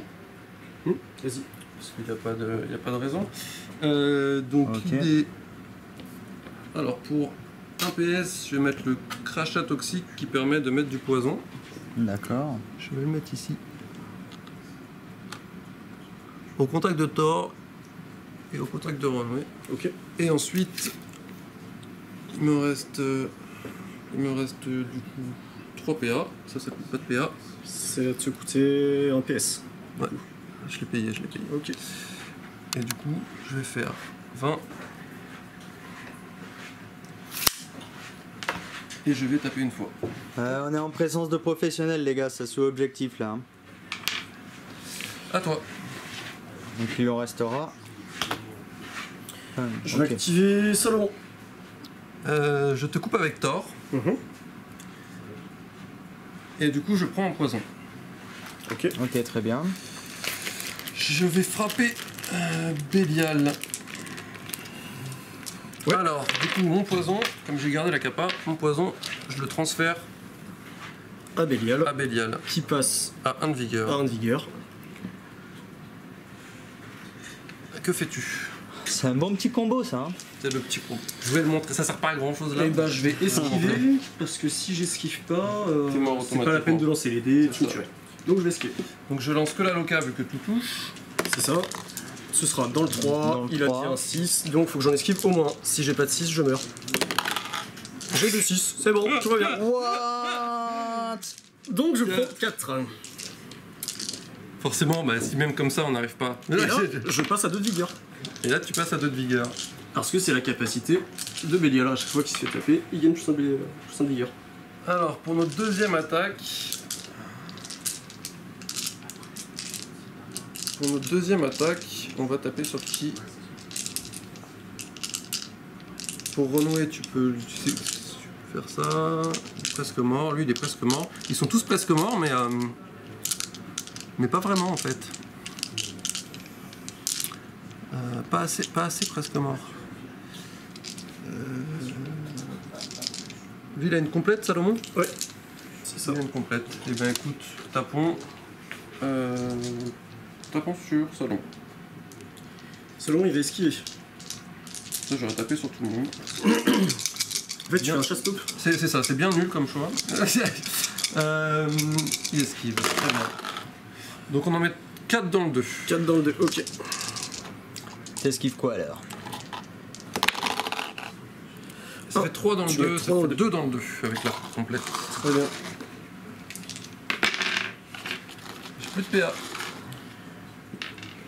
Vas-y. Parce qu'il n'y a pas de raison. Donc, Ok. alors, pour 1 PS, je vais mettre le crachat toxique qui permet de mettre du poison. D'accord. Je vais le mettre ici. Au contact de Thor et au contact de Ron, oui. Ok. Et ensuite, il me reste du coup 3 PA. Ça coûte pas de PA. Ça va te coûter un PS. Ouais, je l'ai payé. Ok. Et du coup, je vais faire 20. Et je vais taper une fois. On est en présence de professionnels, les gars, ça sous objectif là. Hein. À toi. Donc il en restera. Je vais activer Salomon. Je te coupe avec Thor. Et du coup, je prends un poison. Ok. Ok, très bien. Je vais frapper Bélial. Ouais. Alors, du coup, mon poison, comme j'ai gardé la capa, mon poison, je le transfère À Bélial. à Bélial, Qui passe à 1 de à vigueur. 1 de vigueur. Que fais-tu? C'est un bon petit combo, ça. Hein. C'est le petit coup. Je vais le montrer, ça sert pas à grand chose là. Et bah je vais esquiver, parce que si j'esquive pas, T'es mort c'est pas la peine de lancer les dés, C'est tu me ça. tuerais. Donc je vais esquiver. Donc je lance que la loca vu que tout touche. C'est ça. Ce sera dans le 3, Dans le il a 3. dit un 6, donc faut que j'en esquive au moins. Si j'ai pas de 6, je meurs. J'ai 2 6, c'est bon, tout va bien. What? Donc je prends 4. Forcément, bah, si même comme ça on n'arrive pas. Et là, je passe à 2 de vigueur. Et là tu passes à 2 de vigueur. Parce que c'est la capacité de Bélial. À chaque fois qu'il se fait taper, il gagne plus un de vigueur. Alors pour notre deuxième attaque. Pour notre deuxième attaque, on va taper sur qui? Pour renouer, tu peux faire ça. Il est presque mort. Lui, il est presque mort. Ils sont tous presque morts, mais pas vraiment en fait. Pas assez presque mort. Lui, il a une complète, Salomon? Ouais, c'est ça. Il a une complète. Et ben écoute, tapons. Tapons sur Salomon. Selon il va esquiver. Ça, j'aurais tapé sur tout le monde. En fait, tu fais un chasse-taupe. C'est ça, c'est bien nul comme choix. Il esquive, très bien. Donc on en met 4 dans le 2. 4 dans le 2, ok. T'esquives quoi alors? Ça fait 3 dans le tu 2, mets ça trois dans fait le 2 dans le 2 avec la complète. Très bien. J'ai plus de PA,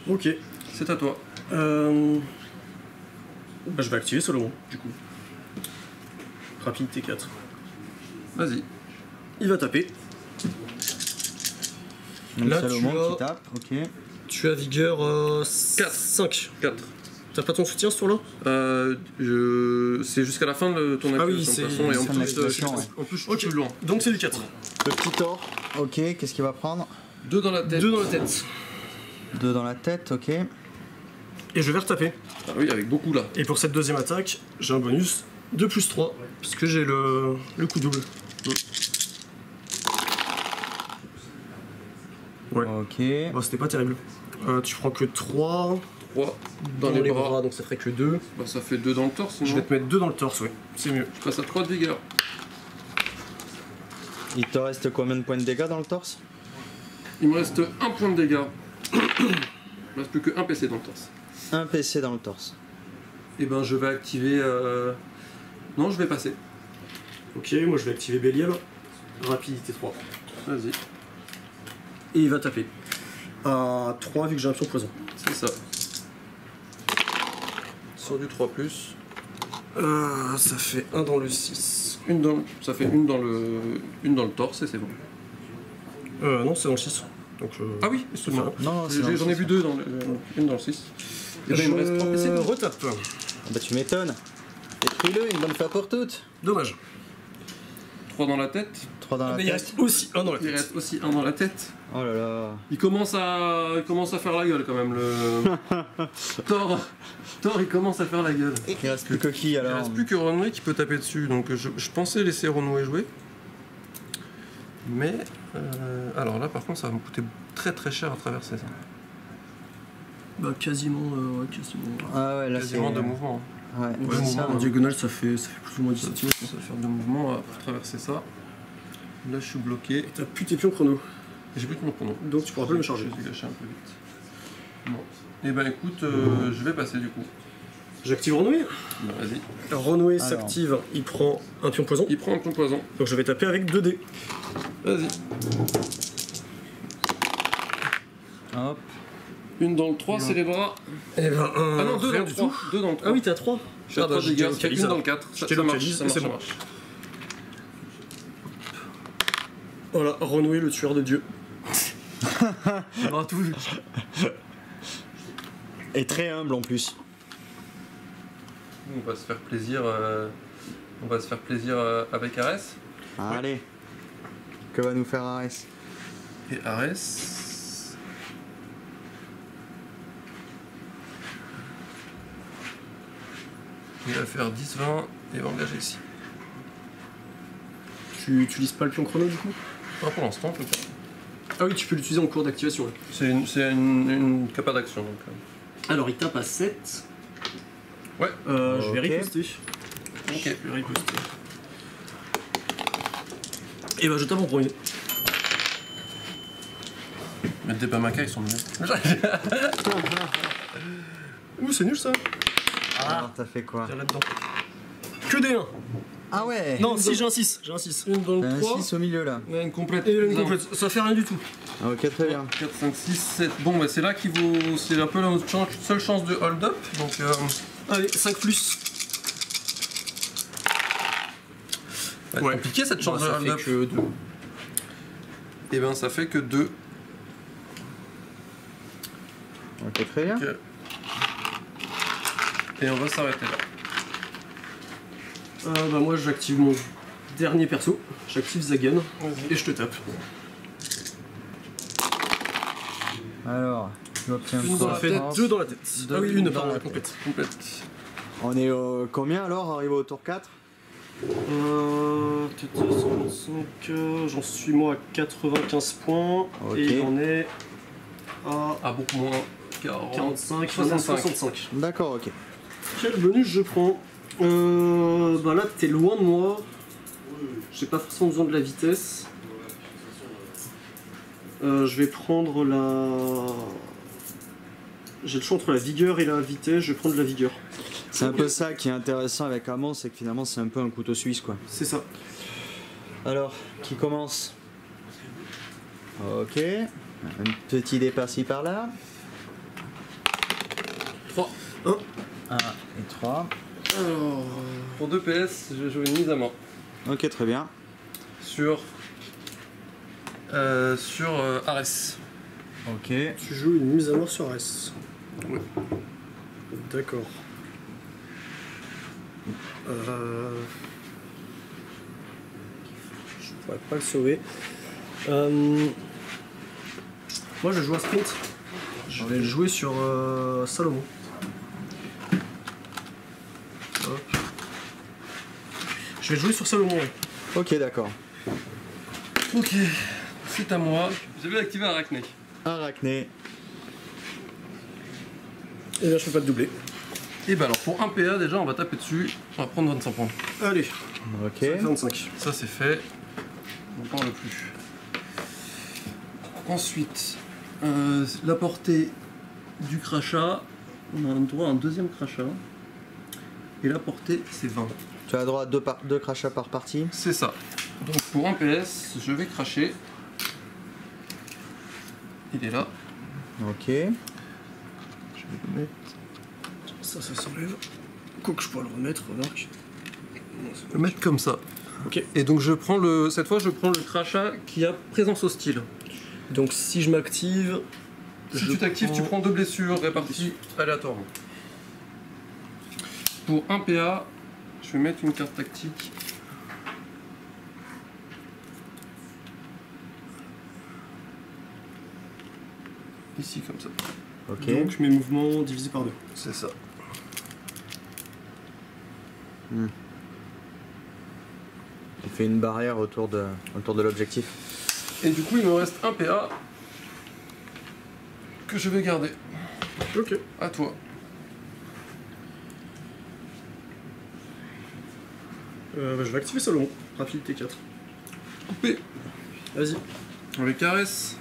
Ok. c'est à toi. Bah, je vais activer Solomon, du coup. Rapidité 4. Vas-y. Il va taper. Donc Là, Salomon tu as- qui tape, ok. Tu as vigueur 4. 5. 4. T'as pas ton soutien ce tour-là? C'est jusqu'à la fin de ton Ah oui, activation, c'est de toute façon, et la en fin de plus, l'activation, ouais. en plus, je suis Ok. plus loin. Donc c'est du 4. Le petit Thor, ok, qu'est-ce qu'il va prendre? 2 dans la tête. 2 dans la tête. 2 dans la tête, ok. Et je vais retaper. Ah oui, avec beaucoup là. Et pour cette deuxième attaque, j'ai un bonus de plus 3, puisque j'ai le coup double. Ouais. Ok. Bon, c'était pas terrible. Tu prends que 3 3 dans les bras, donc ça ferait que 2. Bah, ça fait 2 dans le torse, sinon. Je vais te mettre 2 dans le torse, ouais. C'est mieux. Je passe à 3 de vigueur. Il te reste combien de points de dégâts dans le torse? Il me reste un point de dégâts. Il me reste plus qu'un PC dans le torse. Un PC dans le torse. Et ben je vais activer... Non, je vais passer. Ok, moi je vais activer Bélial. Rapidité 3. Vas-y. Et il va taper. À 3 vu que j'ai un pion poison. C'est ça. Sur du 3+. Ça fait 1 dans le 6. Ça fait une dans le torse et c'est bon. Non, c'est dans le 6. Donc, Ah oui, excuse-moi. Non, c'est dans le J'en ai vu 2, une dans le 6. Et ben, il me reste 3 PC. retape. Ah bah tu m'étonnes. Et pris-le, une bonne fois pour toutes. Dommage. 3 dans la tête. 3 dans la Mais il tête. reste aussi 1 dans la Il tête. reste aussi un dans la tête. Oh là là. Il commence à faire la gueule quand même, le... Thor, il commence à faire la gueule. Il reste plus que qui Il alors? reste plus que Renoué qui peut taper dessus, donc je pensais laisser Renoué jouer. Mais, alors là par contre ça va me coûter très très cher à traverser ça. Bah quasiment, ouais, quasiment. Ah ouais, là c'est... Quasiment de mouvement. Ouais, Ouais, c'est bon, ça. En diagonale, ça fait plus ou moins 10 Ça cm. va faire de mouvement pour traverser ça. Là je suis bloqué. T'as plus tes pions chrono. J'ai plus de mon chrono. Donc tu pourras pas me charger. Je vais gâcher un peu vite. Bon. Et ben écoute, je vais passer du coup. J'active Renoué. Bah, vas-y. Renoué Alors. s'active, il prend un pion poison. Il prend un point poison. Donc je vais taper avec 2 dés. Vas-y. Hop. Une dans le 3, c'est les bras. Et ben Ah non, 2 rien dans le du 3. tout. 2 dans le 3. Ah oui, t'es à 3. Je suis à 3 dégâts, ça fait une dans le 4. Je Ça t'ai marche, localise, ça et c'est marche, bon. ça marche. Voilà, Renoué le tueur de Dieu. Il aura tout vu. Et très humble en plus. On va se faire plaisir. On va se faire plaisir avec Arès. Allez. Que va nous faire Arès? Et Arès. Il va faire 10-20 et va engager ici. Tu utilises pas le pion chrono du coup? Pas pour l'instant, en tout cas. Ah oui, tu peux l'utiliser en cours d'activation. là. C'est une capa d'action donc. Alors il tape à 7. Ouais. Je vais Ok. riposter. Ok. Je vais riposter. Et ben je tape en premier. Mais des Bamaka ils sont nuls. Ouh, c'est nul ça. Alors t'as fait quoi? Tire là-dedans. Que des 1. Ah ouais. Non, si j'ai un 6. J'ai un 6. Une dans T'as le un 3. 6 au milieu là. Ouais, une complète. Et une complète. Ça fait rien du tout. Ah, ok, très bien. 4, 5, 6, 7. Bon, bah c'est là qu'il vaut. C'est un peu la seule chance de hold up. Donc. Allez, 5 plus. Va être compliqué cette chance de ça hold fait up. que 2. Et ben ça fait que 2. Ok, très bien. Ok. Et on va s'arrêter là. Bah moi j'active mon dernier perso. J'active Zagan. Et je te tape. Alors, tu obtiens Une dans quoi? la tête, Hop. 2 dans la tête. Deux Ah oui, une, dans pardon, la la tête. complète. Complète. On est au combien alors? Arrivé au tour 4? Peut-être 125, j'en suis moi à 95 points. Ok. Et il en est à Ah, beaucoup moins. 45, 65. 65. D'accord, ok. Quel bonus je prends? Bah là t'es loin de moi. J'ai pas forcément besoin de la vitesse. Je vais prendre la... J'ai le choix entre la vigueur et la vitesse, je vais prendre la vigueur. C'est un peu ça qui est intéressant avec Amon, c'est que finalement c'est un peu un couteau suisse quoi. C'est ça. Alors, qui commence? Ok. Un petit dé par-ci par-là. 3. 1. 1 et 3. Alors... Pour 2 PS, je vais jouer une mise à mort. Ok, très bien. Sur Arès. Ok. Tu joues une mise à mort sur S. Ouais. D'accord. Je pourrais pas le sauver. Moi je joue à sprint. Je vais le jouer sur Salomon. Hop. Je vais le jouer sur Salomon, ouais. Ok, d'accord. Ok, c'est à moi. Je vais activer Arachné. Arachné. Et bien je peux pas te doubler. Et bah alors pour un PA déjà on va taper dessus, on va prendre 25 points. Allez, Ok. ça fait 25. Ça c'est fait. on n'en parle plus. Ensuite, la portée du crachat, on a le droit à un deuxième crachat. Et la portée, c'est 20. Tu as droit à deux crachats par partie. C'est ça. Donc pour un PS, je vais cracher. Il est là. Ok. Je vais le mettre. Ça s'enlève. Quoi que je pourrais le remettre, remarque. Le mettre comme ça. Ok. Et donc je prends cette fois je prends le crachat qui a présence hostile. Donc si je m'active... Si tu t'actives, tu prends 2 blessures réparties aléatoirement. Pour un PA, je vais mettre une carte tactique. Ici comme ça. Ok. Donc mes mouvements divisés par 2. C'est ça. Il fait une barrière autour de l'objectif. Et du coup, il me reste un PA que je vais garder. Ok. À toi. Je vais activer Salomon. Rapidité 4. Coupé. Vas-y. Avec caresse.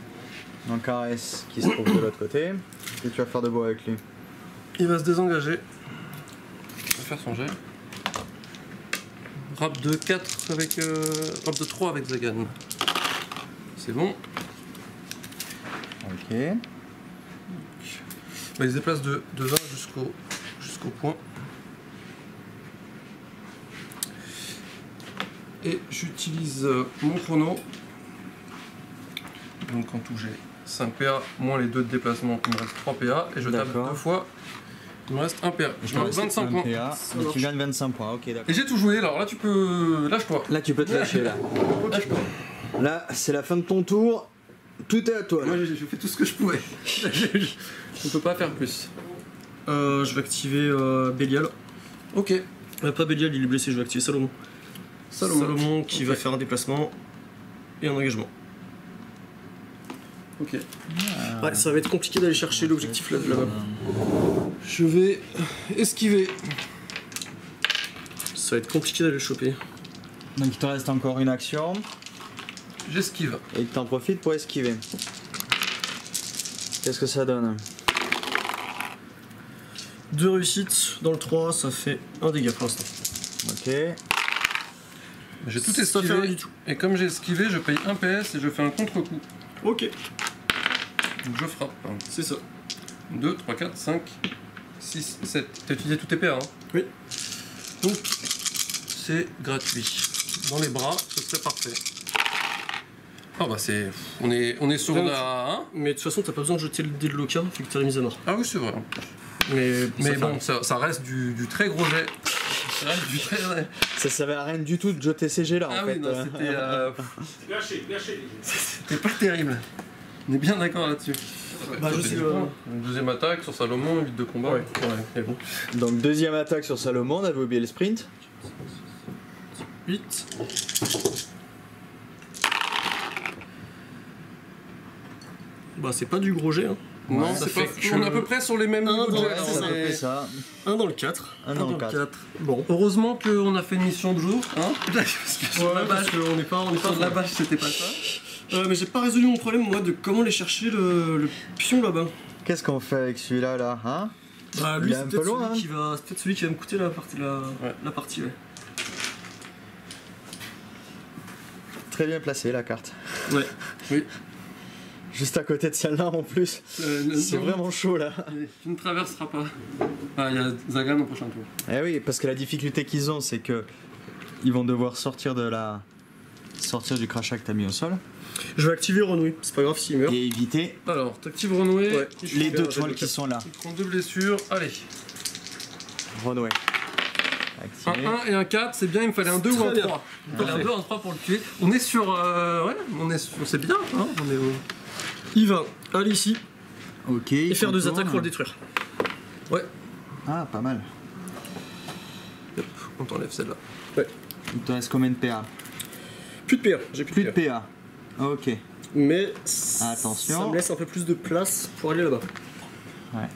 Un caresse qui se trouve de l'autre côté. Et tu vas faire de beau avec lui. Il va se désengager. Il va faire son jet. Rap de 4 avec. Rap de 3 avec Zagan. C'est bon. Ok. Bah, il se déplace de 20 jusqu'au point. Et j'utilise mon chrono. Donc en tout j'ai 5 PA moins les 2 de déplacement, il me reste 3 PA et je tape 2 fois. Il me reste 1 PA. Je marque 25 points. PA, mais tu gagnes 25 points, ok d'accord. Et j'ai tout joué, alors là tu peux. Lâche-toi. Là tu peux te lâcher là. Lâche-toi. Là c'est la fin de ton tour. Tout est à toi. Moi j'ai fait tout ce que je pouvais. Je ne peux pas faire plus. Je vais activer Bélial. Ok. Pas Bélial, il est blessé, je vais activer Salomon. Salomon qui va faire un déplacement et un engagement. Ok. Ouais, ça va être compliqué d'aller chercher l'objectif là-bas. Je vais esquiver. Ça va être compliqué d'aller le choper. Donc il te reste encore une action. J'esquive. Et tu en profites pour esquiver. Qu'est-ce que ça donne? 2 réussites dans le 3, ça fait 1 dégât pour l'instant. Ok. J'ai tout Ça esquivé. fait rien du tout. Et comme j'ai esquivé, je paye 1 PS et je fais un contre-coup. Ok, Donc je frappe. c'est ça. 2, 3, 4, 5, 6, 7. T'as utilisé tous tes PA, hein? Oui. Donc, c'est gratuit. Dans les bras, ce serait parfait. Ah bah c'est... On est sur Donc, la... Hein? Mais de toute façon, t'as pas besoin de jeter le dé de Loka, vu que t'as la mise à mort. Ah oui, c'est vrai. Mais bon, ça reste du très gros jet. Ça reste du très... Ça servait à rien du tout de jeter ces jets là Ah en oui, fait. non, c'était... Lâchez. C'était pas terrible. On est bien d'accord là-dessus. Bah, je sais, Une deuxième attaque sur Salomon, 8 de combat. Ouais. C'est bon. Donc deuxième attaque sur Salomon, on avait oublié le sprint. 8. Bah, c'est pas du gros jet, hein. Non, ça c'est fait pas... que- On est à peu près sur les mêmes niveaux de dans- jet. ouais, hein, c'est Ça mais- fait ça. 1 dans le 4. Un dans le 4. Bon. Heureusement qu'on a fait une mission de jour, hein. Parce que sur la Ouais, bâche, parce qu'on n'est pas sur la bâche, c'était pas ça. Mais j'ai pas résolu mon problème, moi, de comment aller chercher le pion là-bas. Qu'est-ce qu'on fait avec celui-là là, hein? Bah, Il lui, est c'est un peu peut-être loin, celui, qui va... c'est peut-être celui qui va me coûter la partie, la partie, ouais. Très bien placé la carte. Ouais. Oui. Juste à côté de celle-là en plus. C'est non, vraiment chaud là. Tu ne traverseras pas. Ah, il y a Zagan au prochain tour. Eh oui, parce que la difficulté qu'ils ont, c'est que ils vont devoir sortir du crachat que t'as mis au sol Je vais activer Renoué, c'est pas grave s'il meurt. et éviter Alors, t'actives Renoué. Ouais. les deux un jet trolls de qui sont là. Tu prends 2 blessures. Allez. Renoué. Un Activé. 1 et un 4, c'est bien, il me fallait un 2 ou un Très bien. 3. Il me fallait un 2 ou un 3 pour le tuer. On est sur... ouais, c'est bien, hein. On est... Il va aller ici Ok. et faire 2 contourne. attaques pour le détruire. Ouais. Ah, pas mal. Hop, on t'enlève celle-là. Il te reste combien de PA? Plus de PA, j'ai Plus plus de de PA. PA. Ok. Mais Attention. ça me laisse un peu plus de place pour aller là-bas. Ouais.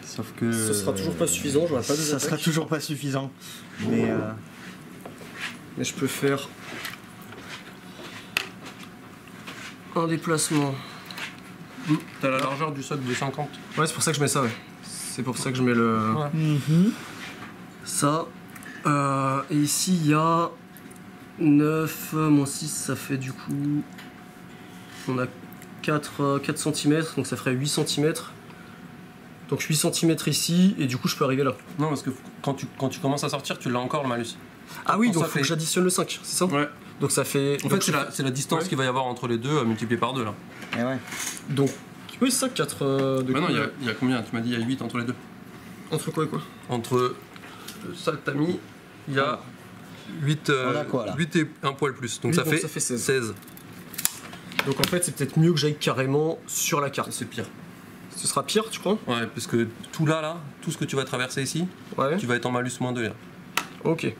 Sauf que. Ce sera toujours pas suffisant, j'aurai pas 2 Ça attaques. sera toujours pas suffisant. Mais Mais je peux faire un déplacement. T'as la largeur du sol de 50. Ouais, c'est pour ça que je mets ça, ouais. C'est pour ça que je mets le... Ouais. Ça. Et ici, il y a 9 moins 6, ça fait du coup... On a 4 cm, donc ça ferait 8 cm. Donc 8 cm ici, et du coup je peux arriver là. Non, parce que quand tu commences à sortir, tu l'as encore le malus. Ah oui, Donc donc ça faut que fait- j'additionne le 5, c'est ça? Ouais. Donc ça fait... En fait, c'est la distance Ouais. qu'il va y avoir entre les deux multipliée par 2 là. Et ouais. Donc... Oui, c'est ça, 4 de Bah non, coup, il y a combien? Tu m'as dit il y a 8 entre les deux. Entre quoi et quoi? Entre ça que t'as mis, il y a 8, On a quoi, là 8 et un poil plus. Donc, Oui, ça, donc fait ça fait 16. 16. Donc en fait, c'est peut-être mieux que j'aille carrément sur la carte. C'est pire. Ce sera pire, tu crois? Ouais, parce que tout là, tout ce que tu vas traverser ici, Ouais. tu vas être en malus moins 2 là. Ok.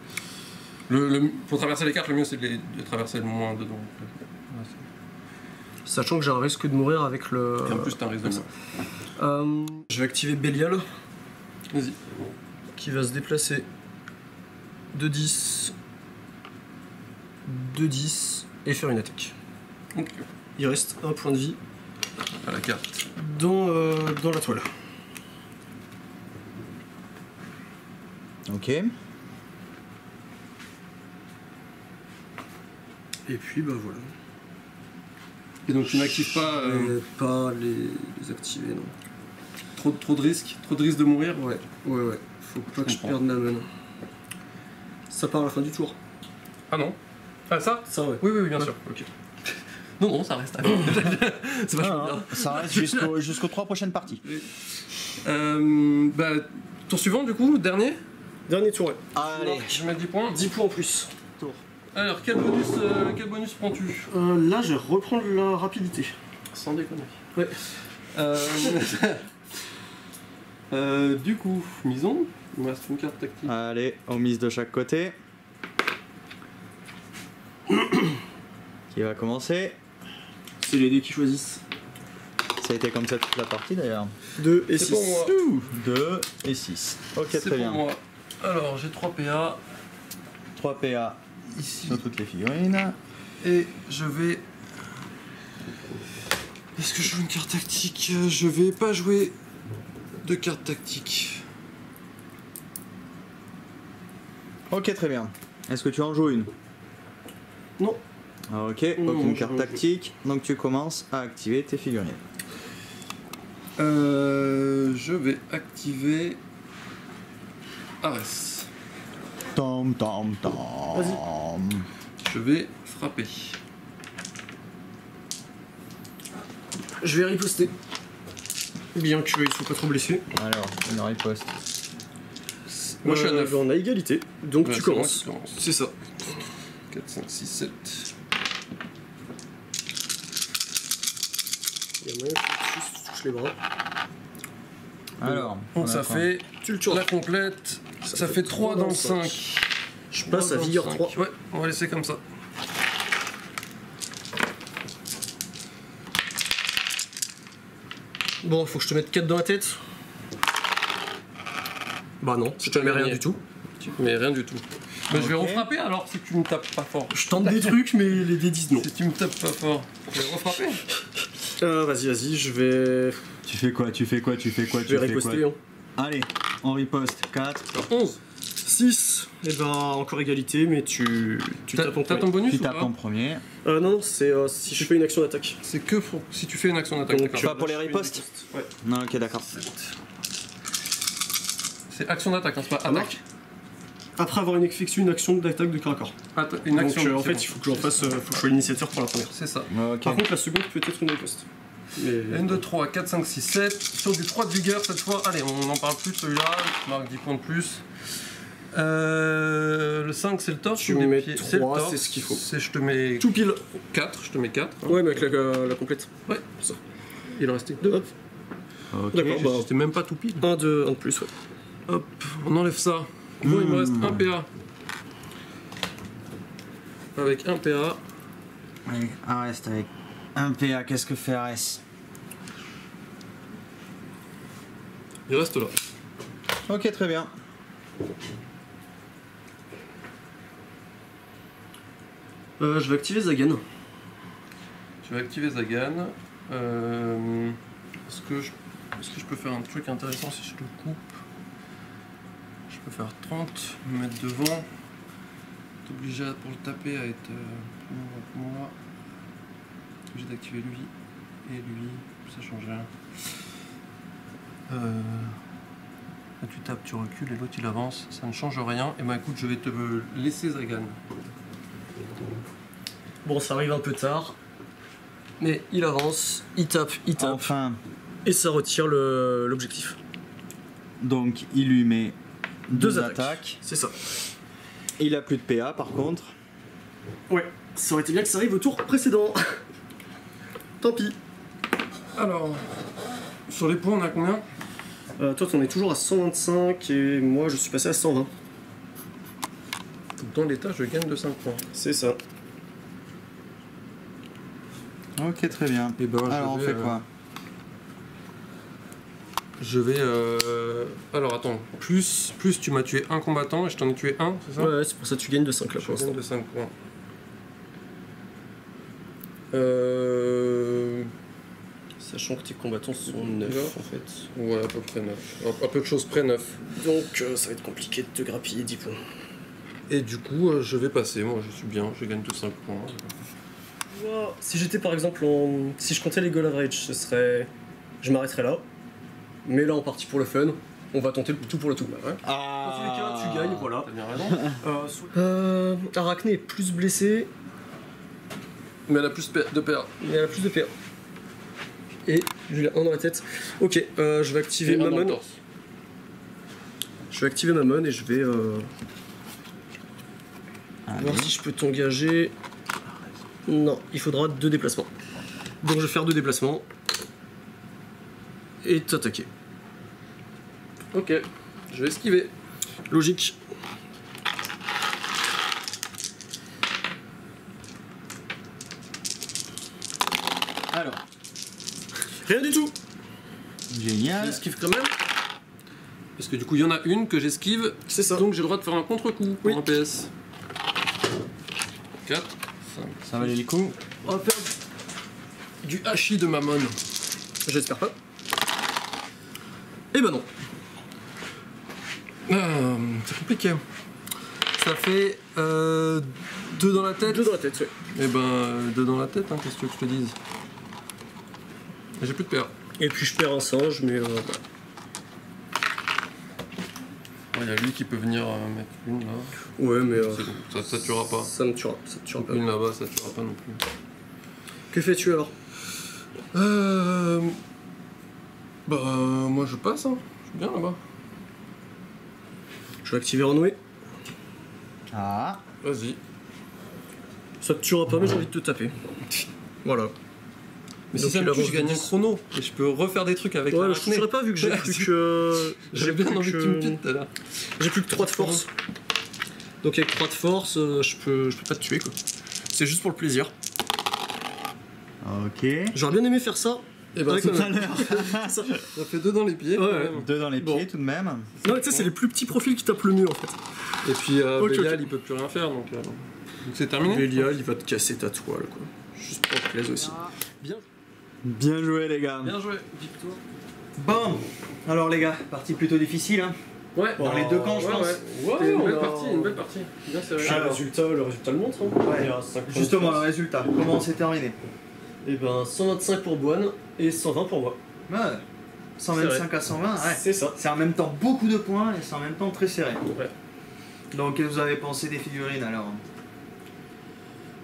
Pour traverser les cartes, le mieux c'est de traverser le moins 2. Donc, Sachant que j'ai un risque de mourir avec le... et en plus, t'as un risque de ça. Je vais activer Belial, Vas-y. qui va se déplacer de 10, de 10 et faire une attaque. Ok. Il reste un point de vie À la carte. dans la toile. Ok. Et puis bah voilà. Et donc, tu n'actives pas Pas les activer, non. trop de risques de mourir. Ouais. Faut pas que je comprends. perde ma main. Ça part à la fin du tour. Ah non. Ah, ça? Ça, ouais. Oui, bien sûr. Ok. Non, ça reste. C'est vachement bien. Ça reste jusqu'aux 3 prochaines parties. Bah, tour suivant, du coup, dernier. Dernier tour, ouais. Allez. Je mets 10 points. 10 points en plus. Alors, quel bonus prends-tu? Là, je vais reprendre la rapidité. Sans déconner. Ouais. Du coup, misons. Il me reste une carte tactique. Allez, on mise de chaque côté. Qui va commencer? C'est les dés qui choisissent. Ça a été comme ça toute la partie d'ailleurs. 2 et C'est 6. pour moi. 2 et 6. Ok, C'est très pour bien. moi. Alors, j'ai 3 PA 3 PA ici. sur toutes les figurines. Et je vais. Est-ce que je joue une carte tactique? Je vais pas jouer de carte tactique. Ok, très bien. Est-ce que tu en joues une? Non. Ah, ok, Non, aucune je carte joue. tactique. Donc tu commences à activer tes figurines. Je vais activer Ares. Tom, tom, tom. Je vais frapper. Je vais riposter. Bien qu'il ne soit pas trop blessé. Alors, une riposte. Moi, je suis à 9. On a égalité, donc Ouais, tu c'est moi commences. qui commence. C'est ça. 4, 5, 6, 7. Il y a moyen que tu touches les bras. Alors, Donc on ça a quoi? fait Tu le tues. la complète. Ça fait 3 dans le 5. Je passe à vigueur 3. Ouais, on va laisser comme ça. Bon, faut que je te mette 4 dans la tête. Bah non, je te mets rien du tout. Mais rien du tout. Mais je vais Ok. refrapper alors si tu me tapes pas fort. Je tente des trucs, mais les dés disent non. Si tu me tapes pas fort. Je vais refrapper. Vas-y, je vais. Tu fais quoi? Tu fais quoi? Tu fais quoi? Je vais riposter. Hein. Allez, on riposte. 4. 11. 6. Et ben, encore égalité, mais tu tapes en T'as premier. ton bonus Tu ou tapes pas en premier. Non, c'est si je fais une action d'attaque. C'est que si tu fais une action d'attaque. Donc, d'accord. Pas pour les je fais une ripostes? riposte. Ouais. Non, ok, d'accord. C'est action d'attaque, hein, c'est pas Ça attaque. marche. Après avoir effectué une action d'attaque de corps à corps. Une Donc action. en c'est fait, bon. il faut que j'en fasse. Faut que je sois l'initiateur pour la première. C'est ça. Ok. Par contre, la seconde peut être une riposte. Mais... 1, 2, 3, 4, 5, 6, 7. Sur du 3 de vigueur cette fois. Allez, on n'en parle plus de celui-là. Je marque 10 points de plus. Le 5 c'est le torse. Tu ou me des mets pieds 3, C'est le torse. c'est ce qu'il faut. Je te mets Tout pile. 4. Je te mets 4. Ouais, mais avec la complète. Ouais. Ça. Il en restait 2. Hop. Ok. D'accord, bah. C'était même pas tout pile. 1 de plus, ouais. Hop, on enlève ça. Bon, il me reste un PA. Avec un PA. Allez, reste avec un PA. Qu'est-ce que fait Ares? Il reste là. Ok, très bien. Je vais activer Zagan. je vais activer Zagan. Est-ce que je peux faire un truc intéressant si je le coupe? Je peux faire 30, me mettre devant. T'es obligé pour le taper à être plus loin que moi. Obligé d'activer lui et lui, ça change rien. Là tu tapes, tu recules et l'autre il avance, ça ne change rien. Et bah écoute, je vais te laisser Zagan. Bon, ça arrive un peu tard, mais il avance, il tape, Enfin, et ça retire l'objectif. donc il lui met deux attaques. attaques. C'est ça. Il a plus de PA par contre. Ouais, ça aurait été bien que ça arrive au tour précédent. Tant pis. Alors, sur les points on a combien? Toi, t'en es toujours à 125 et moi, je suis passé à 120. Dans l'état, je gagne de 5 points. C'est ça. Ok, très bien. Et ben, Alors on fait quoi? Je vais. Alors attends, plus tu m'as tué un combattant et je t'en ai tué un, c'est ça? Ouais, c'est pour ça que tu gagnes de 5 là Je pour gagne l'instant. de 5 points. Sachant que tes combattants sont 9 en fait. Ouais, à peu près 9. À peu de choses près 9. Donc ça va être compliqué de te grappiller 10 points. Et du coup, je vais passer. Moi, je suis bien. Je gagne de 5 points. Si j'étais par exemple en... Si je comptais les goal average, ce serait... Je m'arrêterais là. Mais là, en partie pour le fun, on va tenter le tout pour le tout. Bah ouais. Dans tous les cas, tu gagnes, voilà. T'as bien raison. Arachné est plus blessé, Mais elle a plus de PA. mais elle a plus de PA. Et lui, il a un dans la tête. Ok, je vais activer Et un dans le Mammon. torse. Je vais activer Mammon et je vais voir si je peux t'engager. Non, il faudra 2 déplacements. Donc je vais faire 2 déplacements. Et t'attaquer. Ok, je vais esquiver. Logique. Alors, Rien du tout. génial. J'esquive quand même. Parce que du coup, il y en a une que j'esquive. C'est ça. Donc j'ai le droit de faire un contre-coup pour Oui. un PS. 4, 5. Ça valait le coup. On va faire... Du hachis de Mammon. J'espère pas. Eh ben non. C'est compliqué. Ça fait 2 dans la tête. 2 dans la tête, ouais. Eh ben, 2 dans la tête, hein, qu'est-ce que tu veux que je te dise? J'ai plus de PA. Et puis je perds un singe, mais voilà. Il y a lui qui peut venir mettre une là. Ouais, mais C'est bon, ça tuera pas. ça me tuera pas. Une là-bas, ça tuera pas non plus. Que fais-tu alors? Bah, moi je passe, hein. Je suis bien là-bas. Je vais activer Renoué. Ah, Vas-y. Ça te tuera pas, mais j'ai envie de te taper. Voilà. Mais Donc si ça il me tue, avance je gagne de un 10. chrono. Et je peux refaire des trucs avec Ouais, la mais je te ferai pas vu que j'ai plus que. J'ai bien envie que tu me pites tout à l'heure. J'ai plus que 3 de force. Donc avec 3 de force, je peux pas te tuer quoi. C'est juste pour le plaisir. ok. J'aurais bien aimé faire ça. Et ben Avec tout ma- à l'heure. Ça fait 2 dans les pieds. Ouais, quand ouais. même. 2 dans les pieds Bon. tout de même. Non, mais tu sais, c'est les plus petits profils qui tapent le mieux en fait. Et puis Ok, Bélial, ok. il peut plus rien faire donc c'est terminé. Bélial, il va te casser ta toile quoi. Juste pour le plaisir aussi. Bien. Bien joué les gars. Bien joué, victoire. Bon, alors les gars, partie plutôt difficile, hein. Ouais, Dans les deux camps, je pense. Ouais, on une belle a- partie, une belle partie. Bien serré. Alors. Le résultat le montre. Hein. Ouais. Il y a 5 points Justement, de le force. résultat, comment c'est terminé? Et ben 125 pour Boine et 120 pour moi. Ouais, 125 à 120, ouais. C'est ça. C'est en même temps beaucoup de points et c'est en même temps très serré. Ouais. Donc, qu'est-ce que vous avez pensé des figurines alors?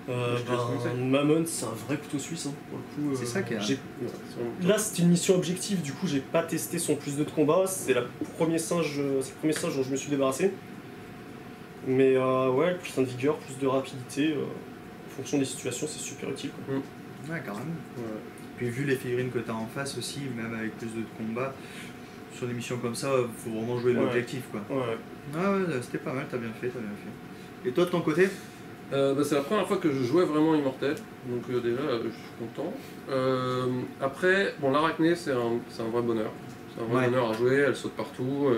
Mammon, c'est un vrai couteau suisse. Hein, pour le coup, C'est ça qui est- Là, c'était une mission objective, du coup, j'ai pas testé son plus 2 de combat. C'est le premier singe dont je me suis débarrassé. Mais ouais, plus 1 de vigueur, plus de rapidité. En fonction des situations, c'est super utile. Quoi. Ouais, quand même. Ouais. Puis, vu les figurines que t'as en face aussi, même avec plus de combat, sur des missions comme ça, faut vraiment jouer Ouais. l'objectif quoi. Ouais. Ah ouais, c'était pas mal, t'as bien fait. Et toi de ton côté? C'est la première fois que je jouais vraiment Immortel, donc déjà je suis content. Après, bon, l'arachné c'est un vrai bonheur. C'est un vrai Ouais. bonheur à jouer, elle saute partout.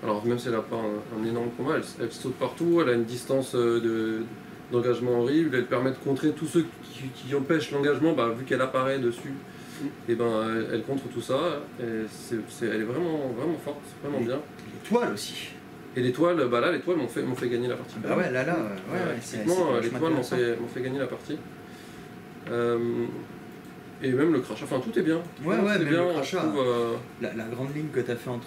Alors même si elle n'a pas un énorme combat, elle saute partout, elle a une distance de d'engagement horrible, elle permet de contrer tous ceux qui empêchent l'engagement, vu qu'elle apparaît dessus. Et elle contre tout ça, et elle est vraiment, vraiment forte, vraiment bien. Les toiles aussi. Et les toiles, là, les toiles m'ont fait gagner la partie. Bah ouais, là, effectivement, les toiles m'ont fait gagner la partie. Et même le crachat, enfin tout est bien. Ouais, même bien, le crachat. La grande ligne que tu as fait entre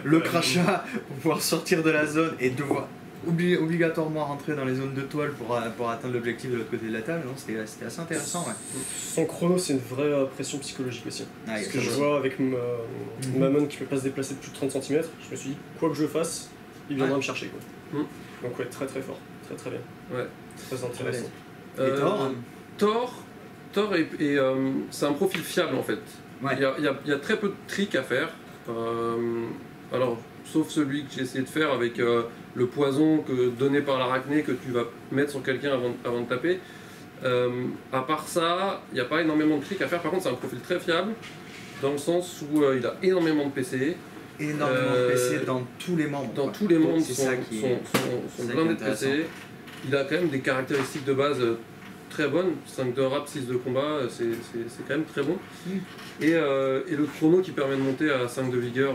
le crachat pour pouvoir sortir de la zone et devoir obligatoirement rentrer dans les zones de toile pour atteindre l'objectif de l'autre côté de la table, c'était assez intéressant. Ouais. Son chrono, c'est une vraie pression psychologique aussi. Parce que je vois avec Mammon qui peut pas se déplacer de plus de 30 cm, je me suis dit, quoi que je fasse, il viendra me chercher. Quoi. Donc ouais, très très fort, très très bien. Ouais. Très intéressant. Et Thor c'est un profil fiable en fait. Ouais. Il y a très peu de tricks à faire. Alors, sauf celui que j'ai essayé de faire avec le poison donné par l'arachné que tu vas mettre sur quelqu'un avant de taper. À part ça, il n'y a pas énormément de tricks à faire. Par contre, c'est un profil très fiable dans le sens où il a énormément de PC. Énormément de PC dans tous les membres. Dans tous les membres sont blindés de PC. Il a quand même des caractéristiques de base très bonnes. 5 de rap, 6 de combat, c'est quand même très bon. Et le chrono qui permet de monter à 5 de vigueur,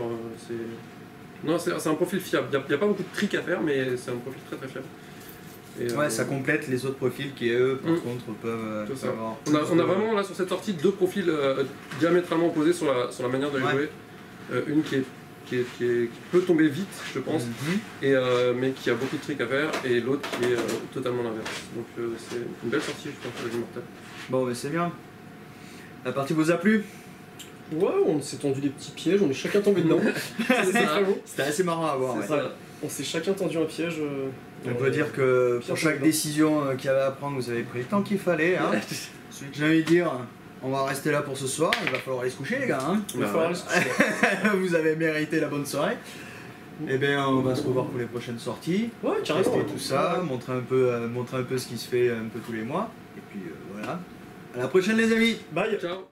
c'est un profil fiable. Il n'y a pas beaucoup de tricks à faire, mais c'est un profil très très fiable. Et, ça complète les autres profils qui, eux, par contre, peuvent avoir... On a vraiment, là, sur cette sortie, deux profils diamétralement opposés sur la manière de les jouer. Une qui peut tomber vite, je pense, mais qui a beaucoup de tricks à faire, et l'autre qui est totalement l'inverse. Donc c'est une belle sortie, je pense, pour les Immortels. Bon, mais c'est bien. La partie vous a plu? Ouais, on s'est tendu des petits pièges, on est chacun tombé dedans. C'était assez marrant à voir. On s'est chacun tendu un piège. On peut dire que pour chaque décision qu'il y avait à prendre, vous avez pris le temps qu'il fallait. Hein. J'ai envie de dire, on va rester là pour ce soir, il va falloir aller se coucher les gars. Hein. Il va falloir aller se coucher. Vous avez mérité la bonne soirée. Et bien on va se revoir pour les prochaines sorties. Ouais, carrément. Tester tout ça, montrer un peu ce qui se fait un peu tous les mois. Et puis voilà. À la prochaine les amis. Bye. Ciao.